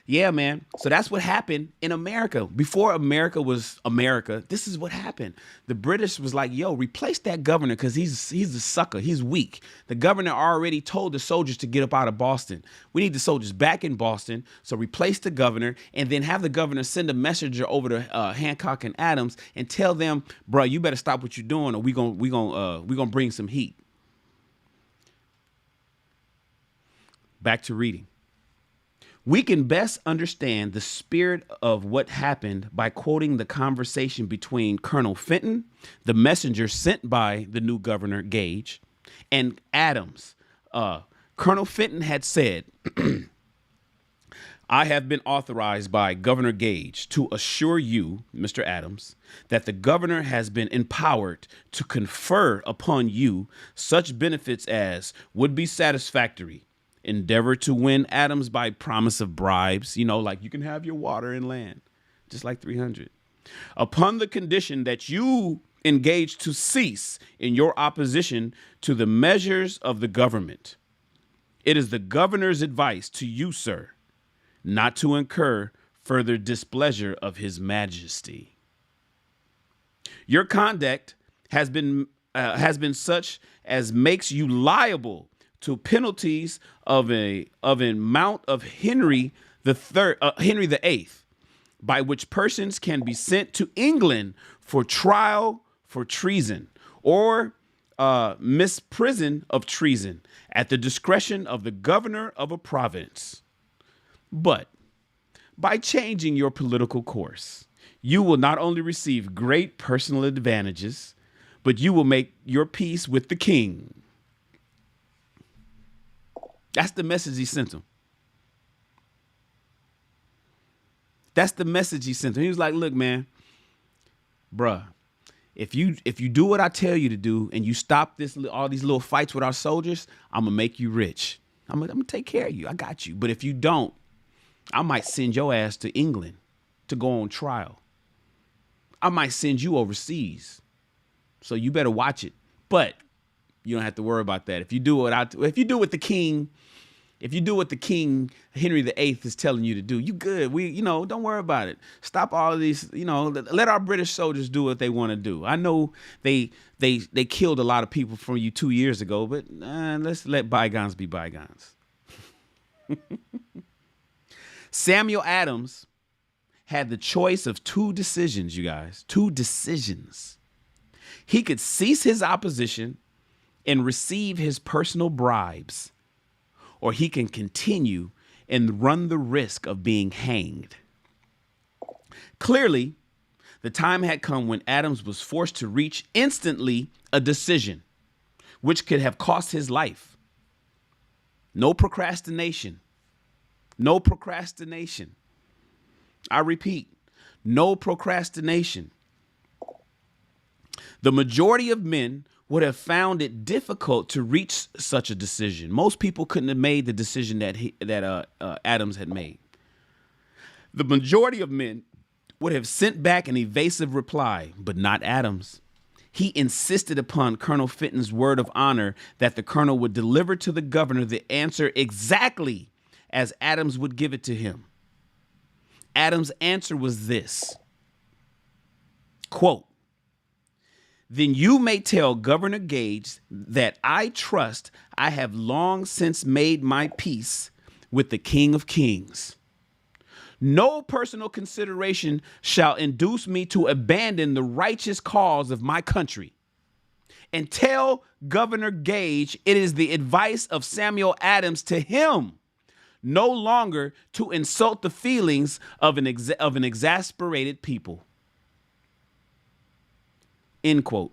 Yeah, man. So that's what happened in America. Before America was America, this is what happened. The British was like, yo, replace that governor because he's a sucker. He's weak. The governor already told the soldiers to get up out of Boston. We need the soldiers back in Boston. So replace the governor and then have the governor send a messenger over to Hancock and Adams and tell them, bro, you better stop what you're doing or we gonna bring some heat. Back to reading. We can best understand the spirit of what happened by quoting the conversation between Colonel Fenton, the messenger sent by the new governor, Gage, and Adams. Colonel Fenton had said, I have been authorized by Governor Gage to assure you, Mr. Adams, that the governor has been empowered to confer upon you such benefits as would be satisfactory. Endeavor to win Adams by promise of bribes, like you can have your water and land, just like 300. Upon the condition that you engage to cease in your opposition to the measures of the government. It is the governor's advice to you, sir, not to incur further displeasure of his majesty. Your conduct has been such as makes you liable to penalties of an amount of Henry the Eighth, by which persons can be sent to England for trial for treason or misprison of treason at the discretion of the governor of a province. But by changing your political course, you will not only receive great personal advantages, but you will make your peace with the king. That's the message he sent him. That's the message he sent him. He was like, look, man, bruh, if you do what I tell you to do and you stop all these little fights with our soldiers, I'm going to make you rich. I'm going to take care of you. I got you. But if you don't, I might send your ass to England to go on trial. I might send you overseas. So you better watch it. But you don't have to worry about that. If you do what the king Henry VIII is telling you to do, you good. Don't worry about it. Stop all of these, let our British soldiers do what they want to do. I know they killed a lot of people from you 2 years ago, but let's let bygones be bygones. Samuel Adams had the choice of 2 decisions, you guys. 2 decisions. He could cease his opposition and receive his personal bribes, or he can continue and run the risk of being hanged. Clearly, the time had come when Adams was forced to reach instantly a decision, which could have cost his life. No procrastination. No procrastination. I repeat, no procrastination. The majority of men would have found it difficult to reach such a decision. Most people couldn't have made the decision that Adams had made. The majority of men would have sent back an evasive reply, but not Adams. He insisted upon Colonel Fenton's word of honor that the colonel would deliver to the governor the answer exactly as Adams would give it to him. Adams' answer was this, quote, "Then you may tell Governor Gage that I trust I have long since made my peace with the King of Kings. No personal consideration shall induce me to abandon the righteous cause of my country. And tell Governor Gage it is the advice of Samuel Adams to him no longer to insult the feelings of an exasperated people." End quote.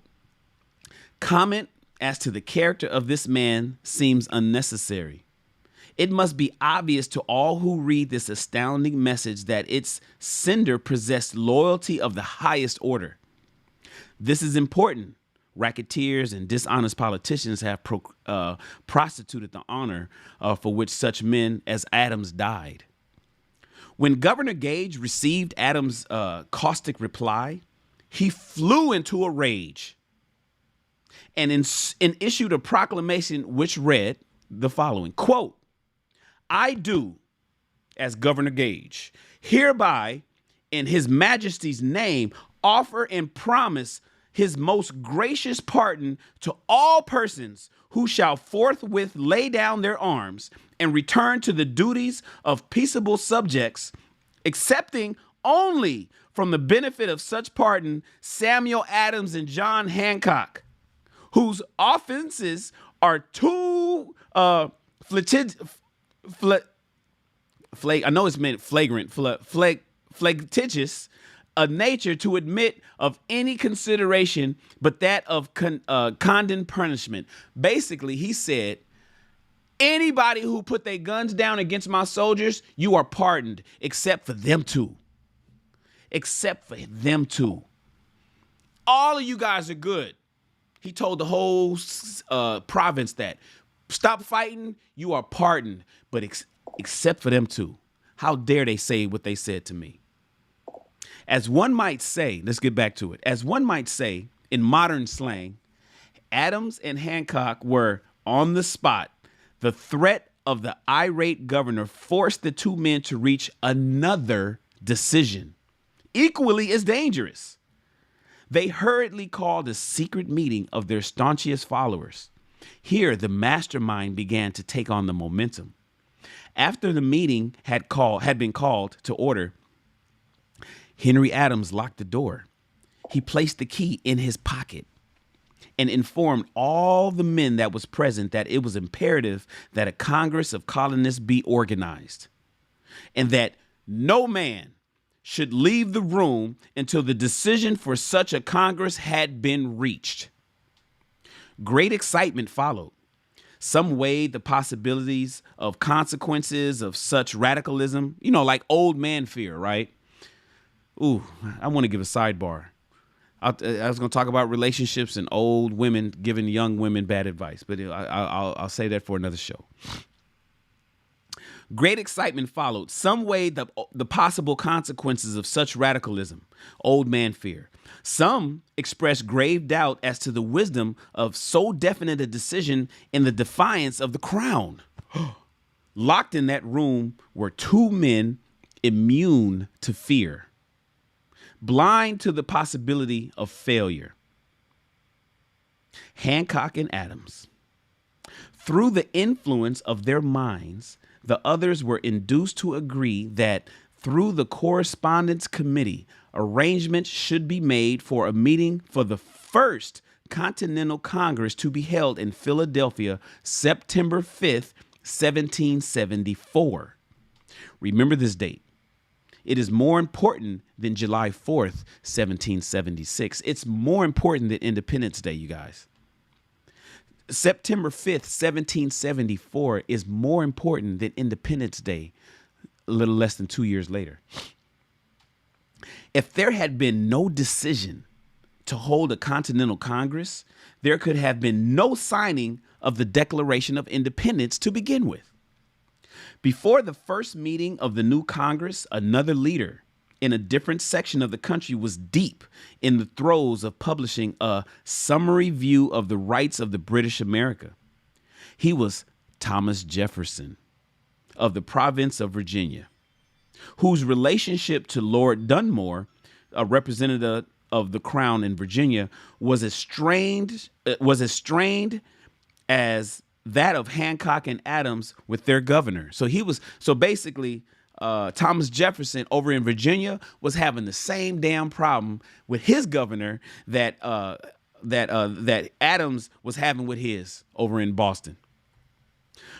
Comment as to the character of this man seems unnecessary. It must be obvious to all who read this astounding message that its sender possessed loyalty of the highest order. This is important. Racketeers and dishonest politicians have prostituted the honor for which such men as Adams died. When Governor Gage received Adams' caustic reply, he flew into a rage and issued a proclamation which read the following, quote, "I do, as Governor Gage, hereby, in His Majesty's name, offer and promise His most gracious pardon to all persons who shall forthwith lay down their arms and return to the duties of peaceable subjects, excepting only from the benefit of such pardon Samuel Adams and John Hancock, whose offenses are too flagitious a nature to admit of any consideration but that of condemned punishment." Basically, he said, anybody who put their guns down against my soldiers, you are pardoned, except for them two. Except for them two. All of you guys are good. He told the whole province that. Stop fighting, you are pardoned, but except for them two. How dare they say what they said to me? As one might say, let's get back to it. As one might say, in modern slang, Adams and Hancock were on the spot. The threat of the irate governor forced the two men to reach another decision, equally as dangerous. They hurriedly called a secret meeting of their staunchest followers. Here, the mastermind began to take on the momentum. After the meeting had been called to order, Henry Adams locked the door. He placed the key in his pocket and informed all the men that was present that it was imperative that a Congress of colonists be organized and that no man should leave the room until the decision for such a Congress had been reached. Great excitement followed. Some weighed the possibilities of consequences of such radicalism, like old man fear, right? Ooh, I want to give a sidebar. I was going to talk about relationships and old women giving young women bad advice, but I'll say that for another show. Great excitement followed. Some weighed the possible consequences of such radicalism, old man fear. Some expressed grave doubt as to the wisdom of so definite a decision in the defiance of the crown. Locked in that room were two men immune to fear, blind to the possibility of failure. Hancock and Adams. Through the influence of their minds, the others were induced to agree that through the Correspondence Committee, arrangements should be made for a meeting for the first Continental Congress to be held in Philadelphia, September 5th, 1774. Remember this date. It is more important than July 4th, 1776. It's more important than Independence Day, you guys. September 5th, 1774 is more important than Independence Day, a little less than 2 years later. If there had been no decision to hold a Continental Congress, there could have been no signing of the Declaration of Independence to begin with. Before the first meeting of the new Congress, another leader in a different section of the country was deep in the throes of publishing a summary view of the rights of the British America. He was Thomas Jefferson of the province of Virginia, whose relationship to Lord Dunmore, a representative of the Crown in Virginia, was as strained as that of Hancock and Adams with their governor. So basically, Thomas Jefferson over in Virginia was having the same damn problem with his governor that Adams was having with his over in Boston.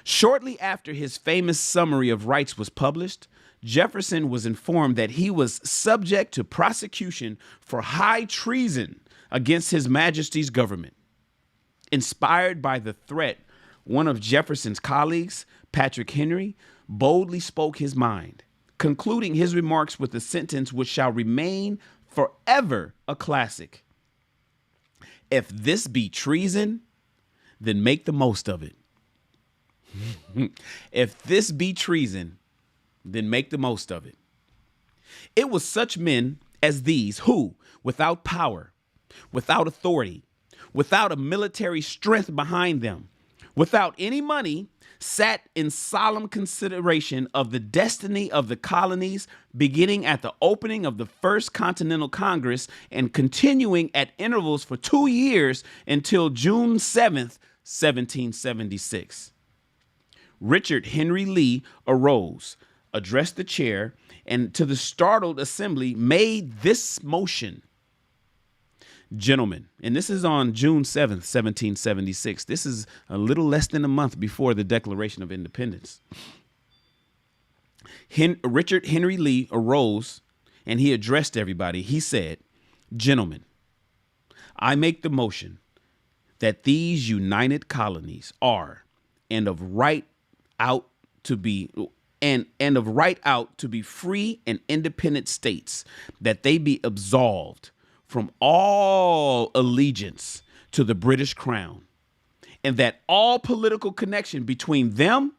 Shortly after his famous Summary of Rights was published, Jefferson was informed that he was subject to prosecution for high treason against His Majesty's government. Inspired by the threat, one of Jefferson's colleagues, Patrick Henry, boldly spoke his mind, concluding his remarks with a sentence which shall remain forever a classic. If this be treason, then make the most of it. If this be treason, then make the most of it. It was such men as these who, without power, without authority, without a military strength behind them, without any money, sat in solemn consideration of the destiny of the colonies, beginning at the opening of the First Continental Congress and continuing at intervals for 2 years until June 7th, 1776. Richard Henry Lee arose, addressed the chair, and to the startled assembly made this motion. Gentlemen, and this is on June 7th, 1776. This is a little less than a month before the Declaration of Independence. Richard Henry Lee arose and he addressed everybody. He said, "Gentlemen, I make the motion that these united colonies are and of right out to be free and independent states, that they be absolved from all allegiance to the British Crown, and that all political connection between them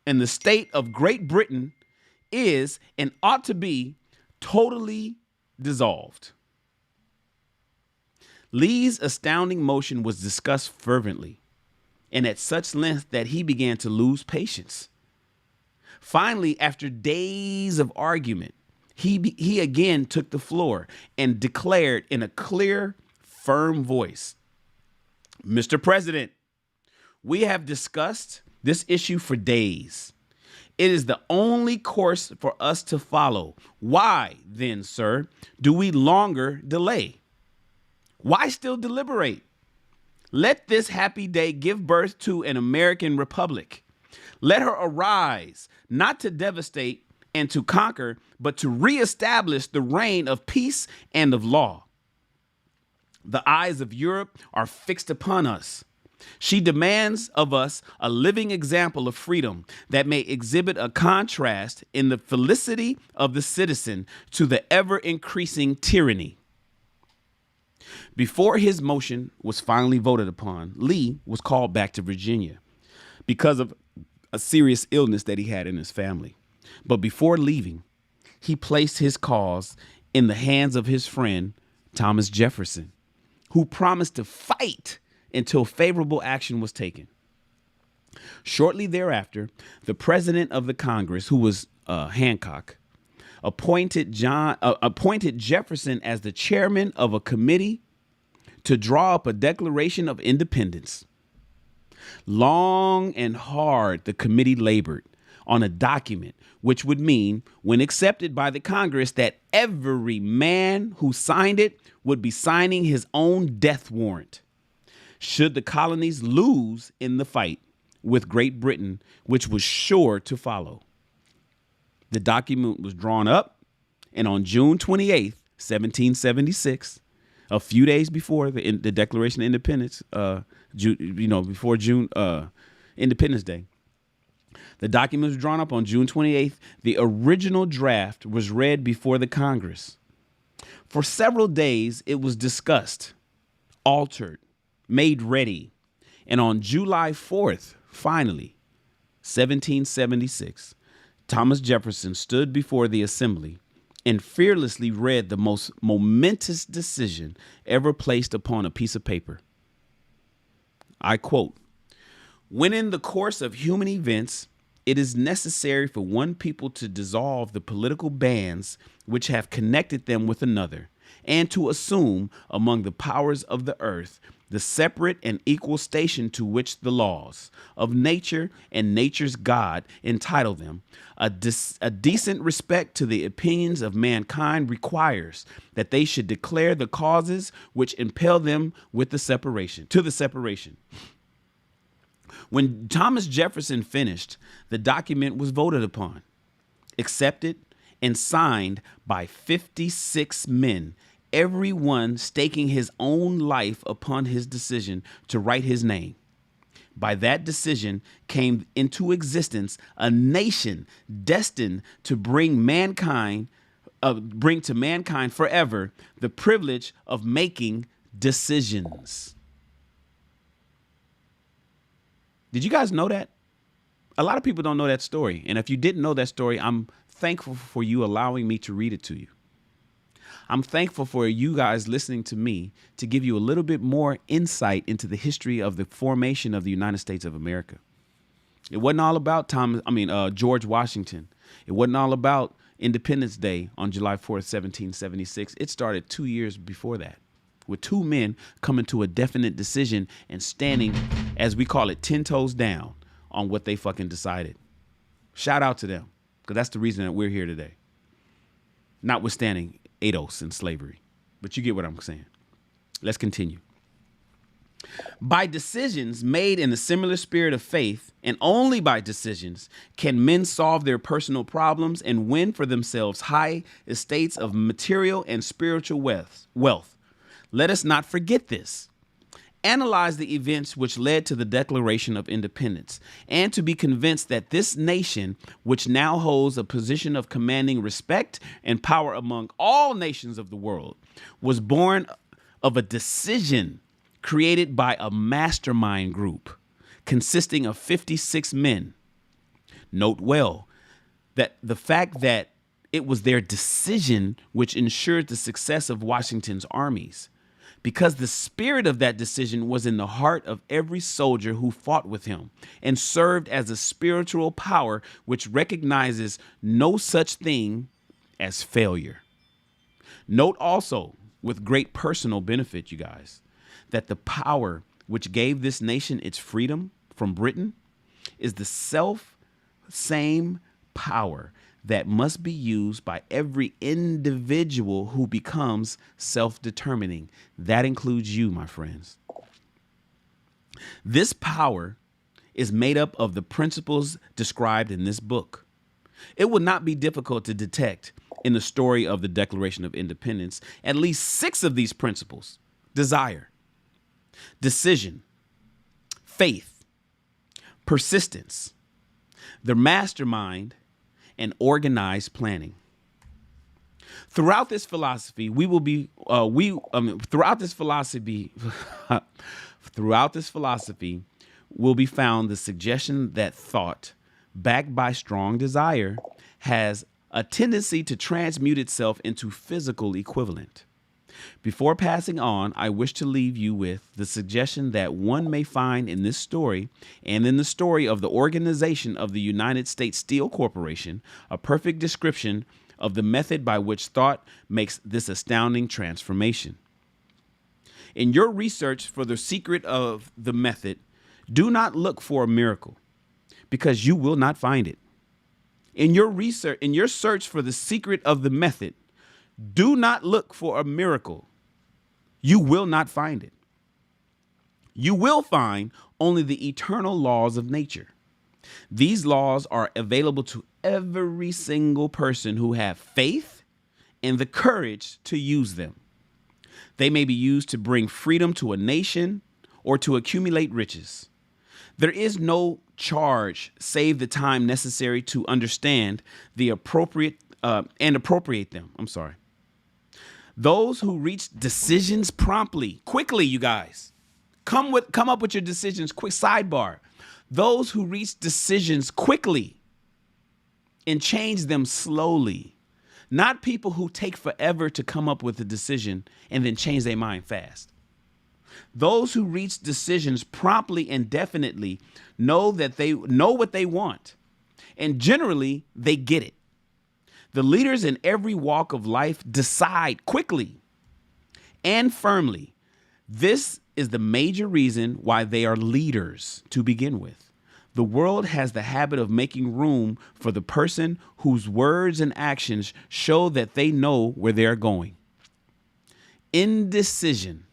and the state of Great Britain is and ought to be totally dissolved." Lee's astounding motion was discussed fervently and at such length that he began to lose patience. After days of argument, he again took the floor and declared in a clear, firm voice, "Mr. President, we have discussed this issue for days. It is the only course for us to follow. Why, then, sir, do we longer delay? Why still deliberate? Let this happy day give birth to an American republic. Let her arise, not to devastate and to conquer, but to reestablish the reign of peace and of law. The eyes of Europe are fixed upon us. She demands of us a living example of freedom that may exhibit a contrast in the felicity of the citizen to the ever-increasing tyranny." Before his motion was finally voted upon, Lee was called back to Virginia because of a serious illness that he had in his family. But before leaving, he placed his cause in the hands of his friend, Thomas Jefferson, who promised to fight until favorable action was taken. Shortly thereafter, the president of the Congress, who was Hancock, appointed Jefferson as the chairman of a committee to draw up a Declaration of Independence. Long and hard the committee labored on a document which would mean, when accepted by the Congress, that every man who signed it would be signing his own death warrant should the colonies lose in the fight with Great Britain, which was sure to follow. The document was drawn up, and on June 28th, 1776, a few days before the Declaration of Independence, before June Independence Day. The document was drawn up on June 28th. The original draft was read before the Congress. For several days, it was discussed, altered, made ready. And on July 4th, finally, 1776, Thomas Jefferson stood before the assembly and fearlessly read the most momentous decision ever placed upon a piece of paper. I quote, "When in the course of human events, it is necessary for one people to dissolve the political bands which have connected them with another, and to assume among the powers of the earth the separate and equal station to which the laws of nature and nature's God entitle them, a decent respect to the opinions of mankind requires that they should declare the causes which impel them to the separation. When Thomas Jefferson finished, the document was voted upon, accepted, and signed by 56 men, every one staking his own life upon his decision to write his name. By that decision came into existence a nation destined to bring to mankind forever the privilege of making decisions." Did you guys know that? A lot of people don't know that story. And if you didn't know that story, I'm thankful for you allowing me to read it to you. I'm thankful for you guys listening to me to give you a little bit more insight into the history of the formation of the United States of America. It wasn't all about George Washington. It wasn't all about Independence Day on July 4th, 1776. It started 2 years before that, with two men coming to a definite decision and standing, as we call it, 10 toes down on what they fucking decided. Shout out to them, because that's the reason that we're here today. Notwithstanding ADOS and slavery. But you get what I'm saying. Let's continue. By decisions made in a similar spirit of faith, and only by decisions, can men solve their personal problems and win for themselves high estates of material and spiritual wealth. Let us not forget this. Analyze the events which led to the Declaration of Independence, and to be convinced that this nation, which now holds a position of commanding respect and power among all nations of the world, was born of a decision created by a mastermind group consisting of 56 men. Note well that the fact that it was their decision which ensured the success of Washington's armies, because the spirit of that decision was in the heart of every soldier who fought with him and served as a spiritual power which recognizes no such thing as failure. Note also, with great personal benefit, you guys, that the power which gave this nation its freedom from Britain is the same power that must be used by every individual who becomes self-determining. That includes you, my friends. This power is made up of the principles described in this book. It would not be difficult to detect in the story of the Declaration of Independence at least 6 of these principles: desire, decision, faith, persistence, the mastermind, and organized planning. Throughout this philosophy, will be found the suggestion that thought, backed by strong desire, has a tendency to transmute itself into physical equivalent. Before passing on, I wish to leave you with the suggestion that one may find in this story and in the story of the organization of the United States Steel Corporation a perfect description of the method by which thought makes this astounding transformation. In your research for the secret of the method, do not look for a miracle, because you will not find it. In your search for the secret of the method, do not look for a miracle. You will not find it. You will find only the eternal laws of nature. These laws are available to every single person who have faith and the courage to use them. They may be used to bring freedom to a nation or to accumulate riches. There is no charge save the time necessary to understand the appropriate appropriate them. Those who reach decisions promptly, quickly, you guys. Come up with your decisions quick. Sidebar. Those who reach decisions quickly and change them slowly. Not people who take forever to come up with a decision and then change their mind fast. Those who reach decisions promptly and definitely know that they know what they want, and generally they get it. The leaders in every walk of life decide quickly and firmly. This is the major reason why they are leaders to begin with. The world has the habit of making room for the person whose words and actions show that they know where they are going. Indecision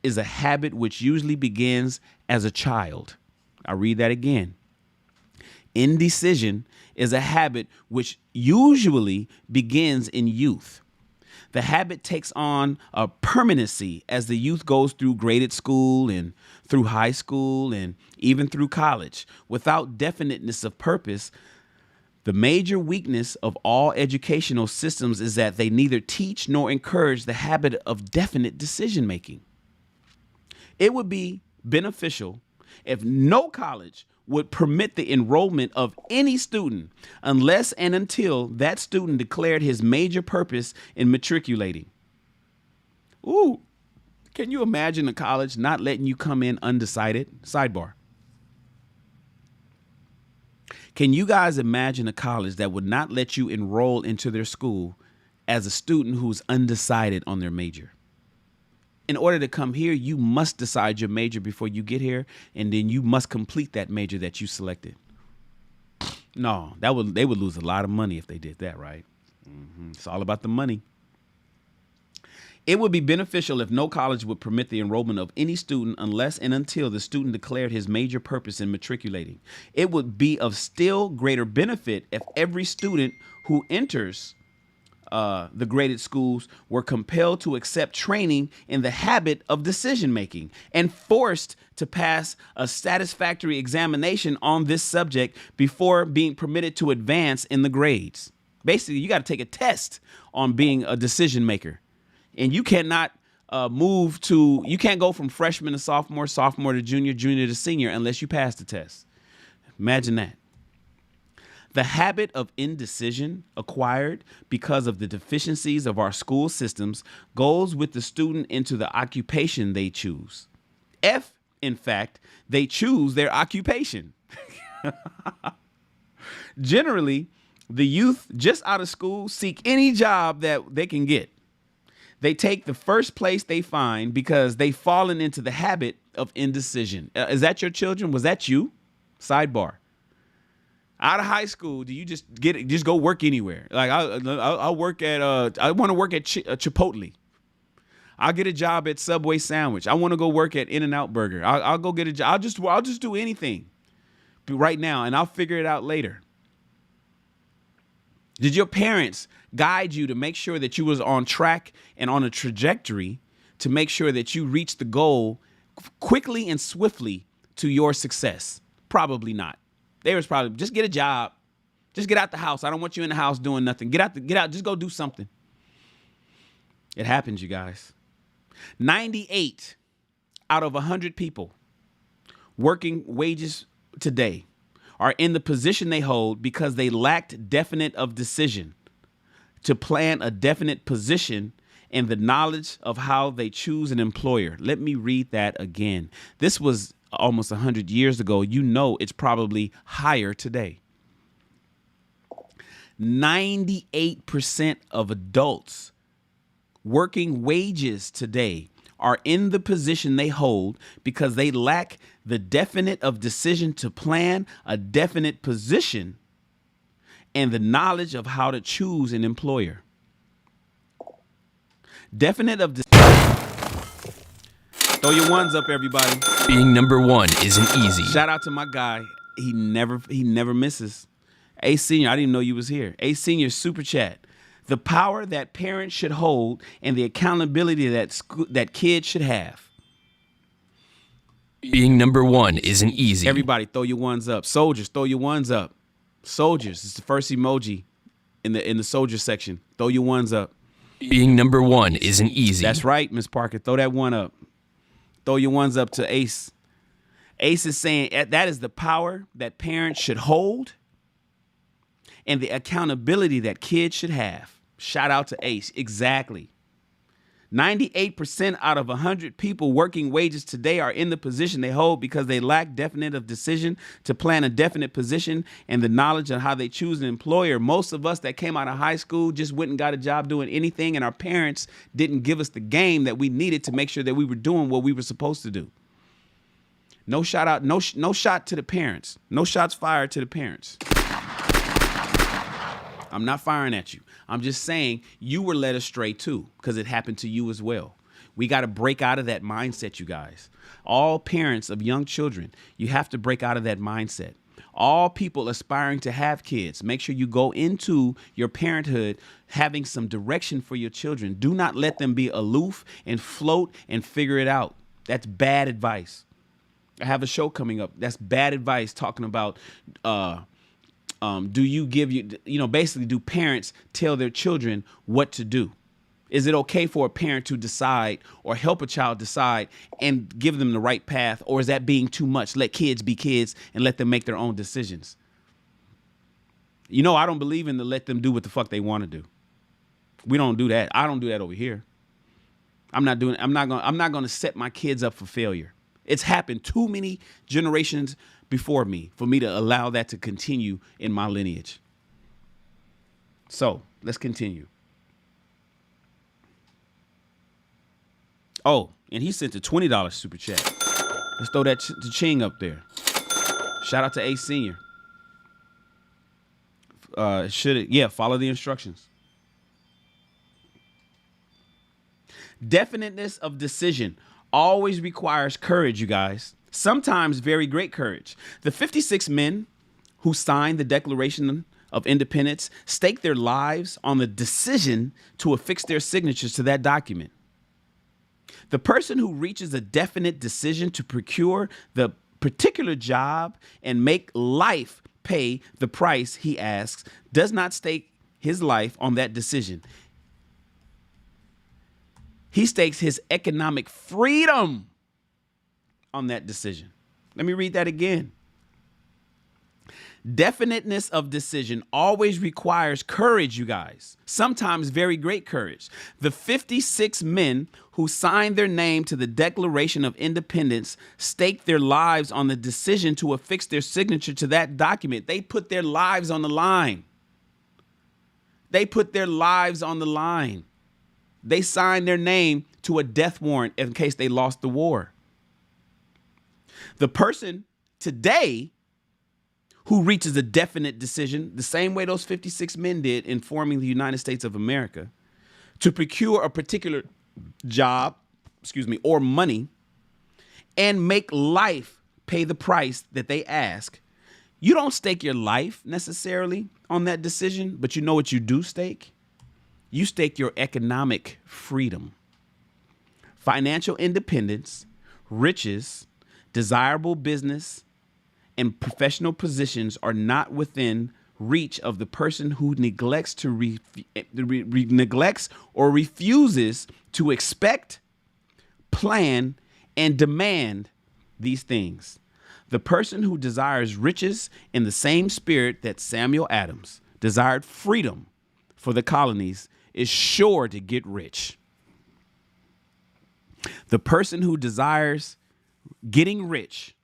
is a habit which usually begins as a child. I'll read that again. Indecision is a habit which usually begins in youth. The habit takes on a permanency as the youth goes through graded school and through high school and even through college. Without definiteness of purpose, the major weakness of all educational systems is that they neither teach nor encourage the habit of definite decision making. It would be beneficial if no college would permit the enrollment of any student unless and until that student declared his major purpose in matriculating. Ooh, can you imagine a college not letting you come in undecided? Sidebar. Can you guys imagine a college that would not let you enroll into their school as a student who's undecided on their major? In order to come here, you must decide your major before you get here, and then you must complete that major that you selected. No, they would lose a lot of money if they did that, right? It's all about the money. It would be beneficial if no college would permit the enrollment of any student unless and until the student declared his major purpose in matriculating. It would be of still greater benefit if every student who enters the graded schools were compelled to accept training in the habit of decision making and forced to pass a satisfactory examination on this subject before being permitted to advance in the grades. Basically, you got to take a test on being a decision maker, and you cannot you can't go from freshman to sophomore, sophomore to junior, junior to senior unless you pass the test. Imagine that. The habit of indecision acquired because of the deficiencies of our school systems goes with the student into the occupation they choose. If, in fact, they choose their occupation. Generally, the youth just out of school seek any job that they can get. They take the first place they find because they've fallen into the habit of indecision. Is that your children? Was that you? Sidebar. Out of high school, do you just go work anywhere? Like I'll work at I want to work at Chipotle. I'll get a job at Subway Sandwich. I want to go work at In-N-Out Burger. I'll go get a job. I'll just do anything right now, and I'll figure it out later. Did your parents guide you to make sure that you was on track and on a trajectory to make sure that you reach the goal quickly and swiftly to your success? Probably not. They was probably, just get a job. Just get out the house. I don't want you in the house doing nothing. Get out. Just go do something. It happens, you guys. 98 out of 100 people working wages today are in the position they hold because they lacked definite of decision to plan a definite position and the knowledge of how they choose an employer. Let me read that again. This was almost 100 years ago. You know it's probably higher today. 98% of adults working wages today are in the position they hold because they lack the definite of decision to plan a definite position and the knowledge of how to choose an employer. Definite of Throw your ones up, everybody. Being number one isn't easy. Shout out to my guy. He never misses. A Senior, I didn't even know you was here. A Senior Super Chat. the power that parents should hold, and the accountability that kids should have. Being number one isn't easy. Everybody throw your ones up. Soldiers, throw your ones up. Soldiers, it's the first emoji in the soldier section. Throw your ones up. Being number one isn't easy. That's right, Miss Parker. Throw that one up. Throw your ones up to Ace. Ace is saying that is the power that parents should hold and the accountability that kids should have. Shout out to Ace. Exactly. 98% out of 100 people working wages today are in the position they hold because they lack definite of decision to plan a definite position and the knowledge of how they choose an employer. Most of us that came out of high school just went and got a job doing anything, and our parents didn't give us the game that we needed to make sure that we were doing what we were supposed to do. No shout out, no shot to the parents. No shots fired to the parents. I'm not firing at you. I'm just saying you were led astray too, because it happened to you as well. We got to break out of that mindset, you guys. All parents of young children, you have to break out of that mindset. All people aspiring to have kids, make sure you go into your parenthood having some direction for your children. Do not let them be aloof and float and figure it out. That's bad advice. I have a show coming up. That's bad advice, talking about do you give basically do parents tell their children what to do? Is it okay for a parent to decide or help a child decide and give them the right path? Or is that being too much? Let kids be kids and let them make their own decisions. I don't believe in the let them do what the fuck they want to do. We don't do that. I don't do that over here. I'm not going to set my kids up for failure. It's happened too many generations before me for me to allow that to continue in my lineage. So let's continue. Oh, and he sent a $20 super chat. Let's throw that to Ching up there. Shout out to A Senior. Follow the instructions. Definiteness of decision always requires courage, you guys. Sometimes very great courage. The 56 men who signed the Declaration of Independence staked their lives on the decision to affix their signatures to that document. The person who reaches a definite decision to procure the particular job and make life pay the price he asks does not stake his life on that decision. He stakes his economic freedom on that decision. Let me read that again. Definiteness of decision always requires courage, you guys. Sometimes very great courage. The 56 men who signed their name to the Declaration of Independence staked their lives on the decision to affix their signature to that document. They put their lives on the line. They put their lives on the line. They signed their name to a death warrant in case they lost the war. The person today who reaches a definite decision, the same way those 56 men did in forming the United States of America, to procure a particular job, or money, and make life pay the price that they ask. You don't stake your life necessarily on that decision, but you know what you do stake? You stake your economic freedom. Financial independence, riches, desirable business, and professional positions are not within reach of the person who neglects or refuses to expect, plan, and demand these things. The person who desires riches in the same spirit that Samuel Adams desired freedom for the colonies is sure to get rich. The person who desires getting rich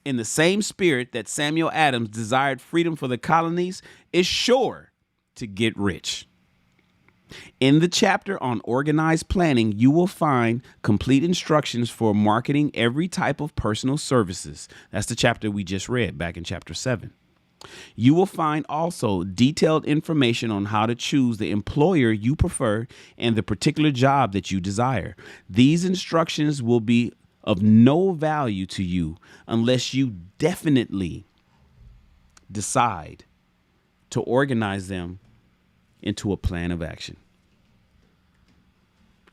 in the same spirit that Samuel Adams desired freedom for the colonies is sure to get rich. In the chapter on organized planning, you will find complete instructions for marketing every type of personal services. That's the chapter we just read back in chapter 7. You will find also detailed information on how to choose the employer you prefer and the particular job that you desire. These instructions will be of no value to you unless you definitely decide to organize them into a plan of action.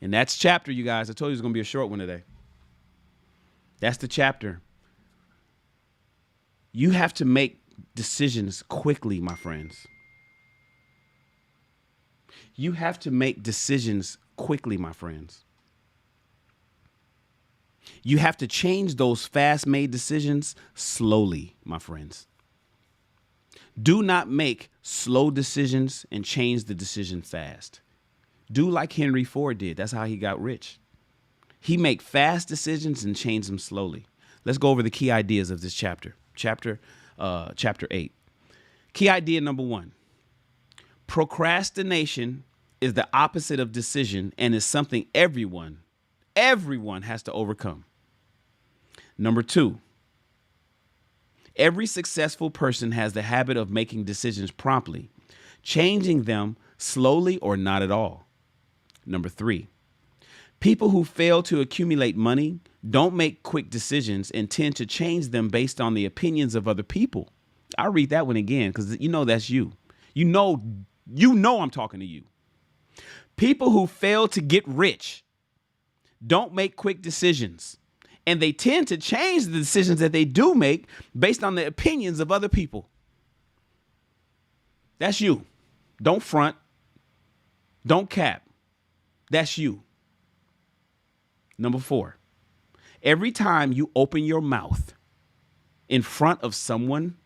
And that's chapter, you guys. I told you it was going to be a short one today. That's the chapter. You have to make decisions quickly, my friends. You have to make decisions quickly, my friends. You have to change those fast-made decisions slowly, my friends. Do not make slow decisions and change the decision fast. Do like Henry Ford did. That's how he got rich. He make fast decisions and change them slowly. Let's go over the key ideas of this chapter. Chapter 8. Key idea number 1. Procrastination is the opposite of decision and is something everyone has to overcome. Number 2. Every successful person has the habit of making decisions promptly, changing them slowly or not at all. Number 3. People who fail to accumulate money don't make quick decisions and tend to change them based on the opinions of other people. I'll read that one again because you know that's you. You know I'm talking to you. People who fail to get rich don't make quick decisions, and they tend to change the decisions that they do make based on the opinions of other people. That's you. Don't front. Don't cap. That's you. Number 4. Every time you open your mouth in front of someone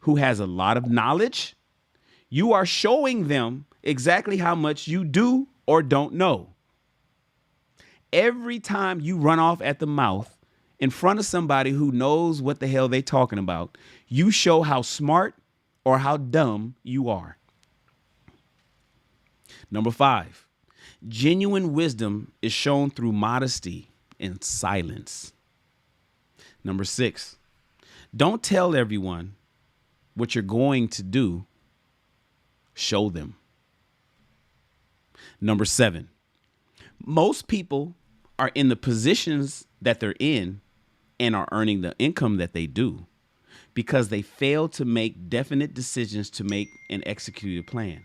who has a lot of knowledge, you are showing them exactly how much you do or don't know. Every time you run off at the mouth in front of somebody who knows what the hell they're talking about, you show how smart or how dumb you are. Number 5. Genuine wisdom is shown through modesty and silence. Number 6. Don't tell everyone what you're going to do. Show them. Number 7. Most people are in the positions that they're in and are earning the income that they do because they fail to make definite decisions to make and execute a plan.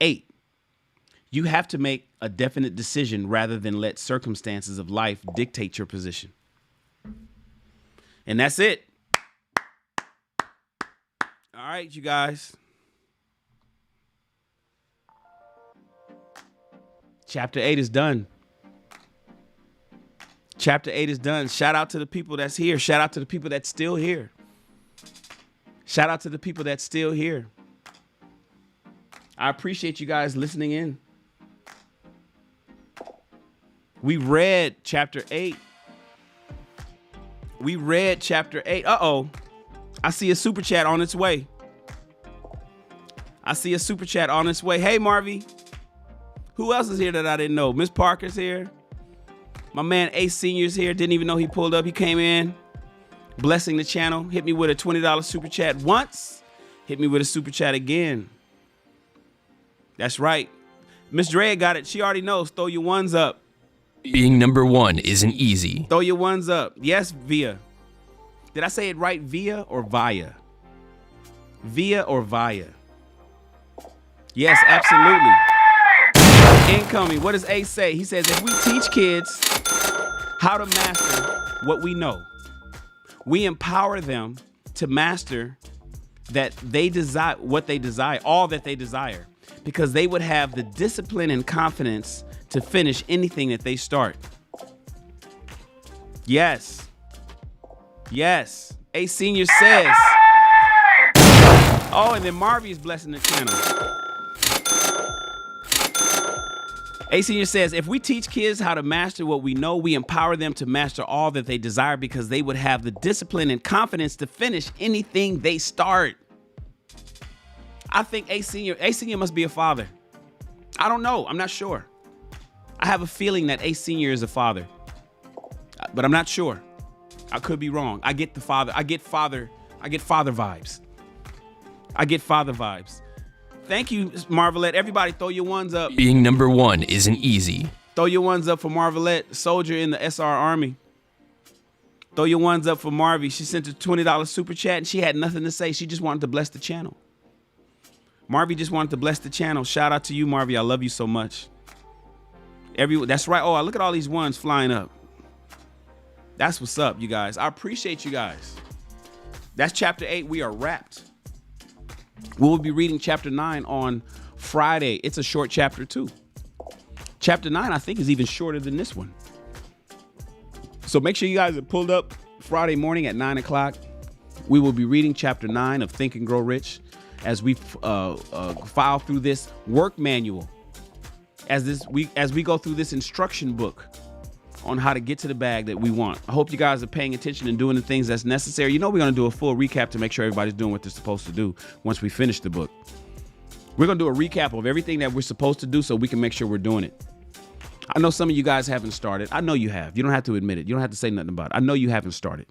8. You have to make a definite decision rather than let circumstances of life dictate your position. And that's it. All right, you guys. Chapter 8 is done. Chapter 8 is done. Shout out to the people that's here. Shout out to the people that's still here. Shout out to the people that's still here. I appreciate you guys listening in. We read chapter 8. We read chapter 8. Uh-oh. I see a super chat on its way. I see a super chat on its way. Hey, Marvy. Who else is here that I didn't know? Miss Parker's here. My man Ace Senior's here. Didn't even know he pulled up. He came in, blessing the channel. Hit me with a $20 super chat once. Hit me with a super chat again. That's right. Miss Drea got it. She already knows. Throw your ones up. Being number 1 isn't easy. Throw your ones up. Yes, Via. Did I say it right? Via or Via? Via or Via? Yes, absolutely. Incoming. What does Ace say? He says, if we teach kids how to master what we know, we empower them to master that they desire what they desire, all that they desire, because they would have the discipline and confidence to finish anything that they start. Yes. Yes. Ace Senior says. Oh, and then Marvy's blessing the channel. Ace Senior says, if we teach kids how to master what we know, we empower them to master all that they desire because they would have the discipline and confidence to finish anything they start. I think Ace Senior must be a father. I don't know. I'm not sure. I have a feeling that Ace Senior is a father, but I'm not sure. I could be wrong. I get father vibes. I get father vibes. Thank you, Marvelette. Everybody throw your ones up. Being number 1 isn't easy. Throw your ones up for Marvelette, soldier in the SR Army. Throw your ones up for Marvy. She sent a $20 super chat and she had nothing to say. She just wanted to bless the channel. Marvy just wanted to bless the channel. Shout out to you, Marvy. I love you so much. That's right. Oh, look at all these ones flying up. That's what's up, you guys. I appreciate you guys. That's chapter 8. We are wrapped. We will be reading chapter 9 on Friday. It's a short chapter too. Chapter 9, I think, is even shorter than this one. So make sure you guys are pulled up Friday morning at 9 o'clock. We will be reading chapter 9 of Think and Grow Rich as we file through this work manual, as we go through this instruction book on how to get to the bag that we want. I hope you guys are paying attention and doing the things that's necessary. You know, we're going to do a full recap to make sure everybody's doing what they're supposed to do once we finish the book. We're going to do a recap of everything that we're supposed to do so we can make sure we're doing it. I know some of you guys haven't started. I know you have. You don't have to admit it. You don't have to say nothing about it. I know you haven't started.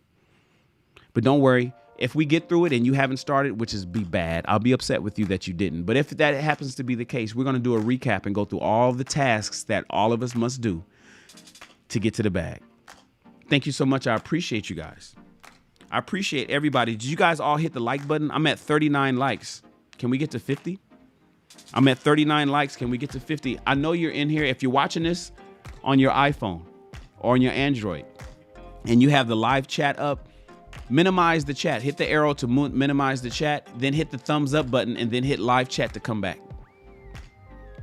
But don't worry. If we get through it and you haven't started, which is be bad, I'll be upset with you that you didn't. But if that happens to be the case, we're going to do a recap and go through all the tasks that all of us must do to get to the bag. Thank you so much. I appreciate you guys. I appreciate everybody. Did you guys all hit the like button? I'm at 39 likes. Can we get to 50? I'm at 39 likes. Can we get to 50? I know you're in here. If you're watching this on your iPhone or on your Android and you have the live chat up, minimize the chat. Hit the arrow to minimize the chat, then hit the thumbs up button and then hit live chat to come back.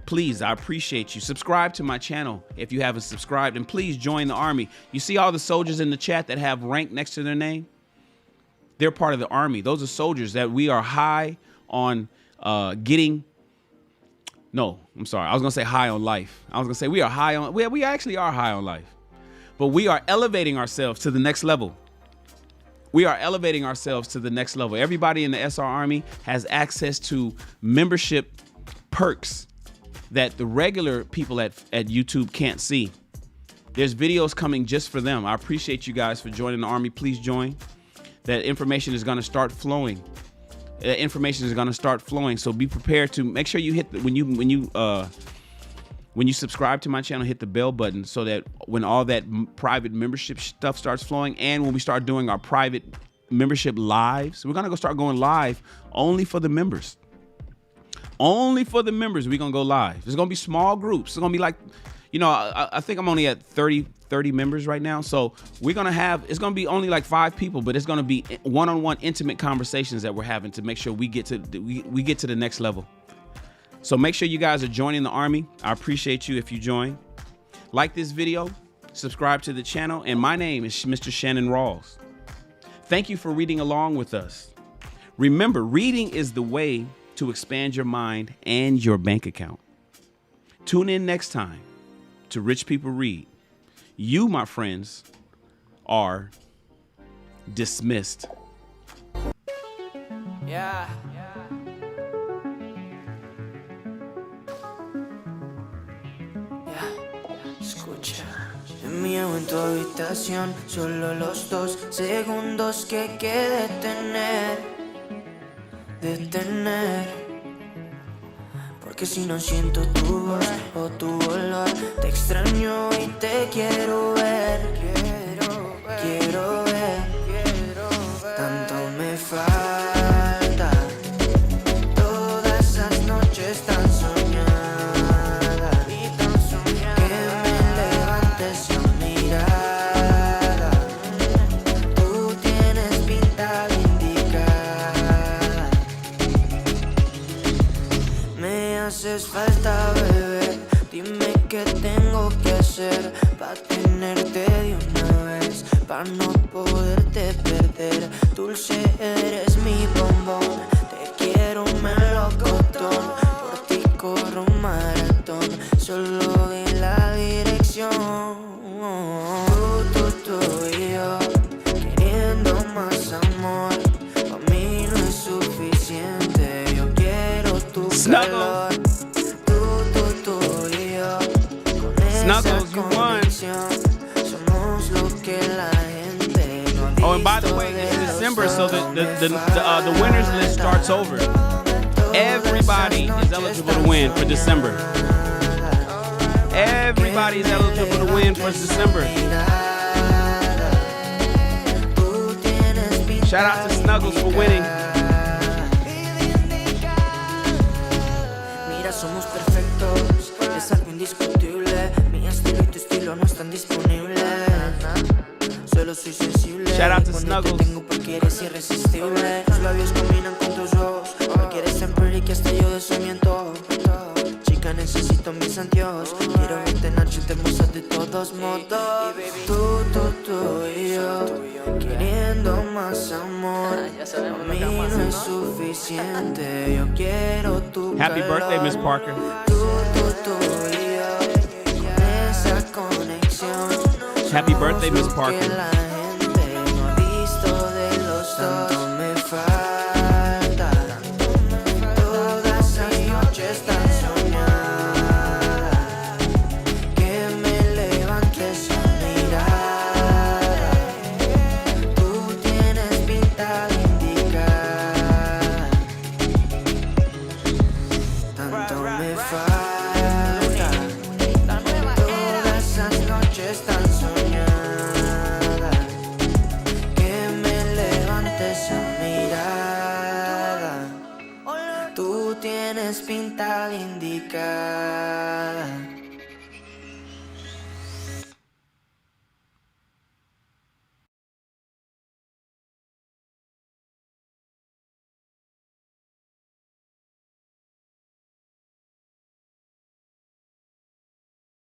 Please, I appreciate you. Subscribe to my channel if you haven't subscribed, and please join the army. You see all the soldiers in the chat that have rank next to their name? They're part of the army. Those are soldiers that we are high on getting. No, I'm sorry. I was going to say high on life. I was going to say we are high on, we actually are high on life, but we are elevating ourselves to the next level. We are elevating ourselves to the next level. Everybody in the SR Army has access to membership perks that the regular people at YouTube can't see. There's videos coming just for them. I appreciate you guys for joining the Army. Please join. That information is going to start flowing. So be prepared to make sure you hit when you subscribe to my channel, hit the bell button so that when all that private membership stuff starts flowing, and when we start doing our private membership lives, we're going to start going live only for the members. Only for the members, we're going to go live. There's going to be small groups. It's going to be like, I think I'm only at 30 members right now. So we're going to it's going to be only like 5 people, but it's going to be one-on-one intimate conversations that we're having to make sure we get to the next level. So make sure you guys are joining the Army. I appreciate you if you join. Like this video, subscribe to the channel, and my name is Mr. Shannon Rawls. Thank you for reading along with us. Remember, reading is the way to expand your mind and your bank account. Tune in next time to Rich People Read. You, my friends, are dismissed. Yeah. Escucha. Mío en tu habitación, solo los 2 segundos que hay que detener. Porque si no siento tu voz o tu olor, te extraño y te quiero ver. Tanto me falta. Todas esas noches tan soñadas, que me levantes sin mirada. Tú tienes pinta de indicada. Me haces falta, bebé. Dime qué tengo que hacer pa' tenerte de una vez, pa' no poderte perder. Dulce, eres mi bombón. Te quiero melocotón. Por ti corro un maratón. Solo de la dirección. Tú y yo, queriendo más amor. Pa' mí no es suficiente. Yo quiero tu calor. Tú y yo, con esa convicción. Somos lo que la gente no ha visto. Oh, and by the way, it's December, so the winners list starts over. Everybody is eligible to win for December. Everybody is eligible to win for December. Shout out to Snuggles for winning. somos perfectos, es algo indiscutible. Mi estilo y tu estilo no están disponibles. Solo soy sensible. Shout out to cuando Snuggles. te tengo porque eres irresistible. Tus labios combinan con tus ojos. Porque eres empírica que hasta yo desmiento. Chica, necesito mis anteojos. Quiero verte noche hermosa de todos modos. Tú y yo, queriendo más amor. A mí no es suficiente. Yo quiero tu Happy calor. birthday, Miss Parker. Tú y yo, con esa conexión. Happy birthday, Miss Que Parker. la gente no ha visto de los dos.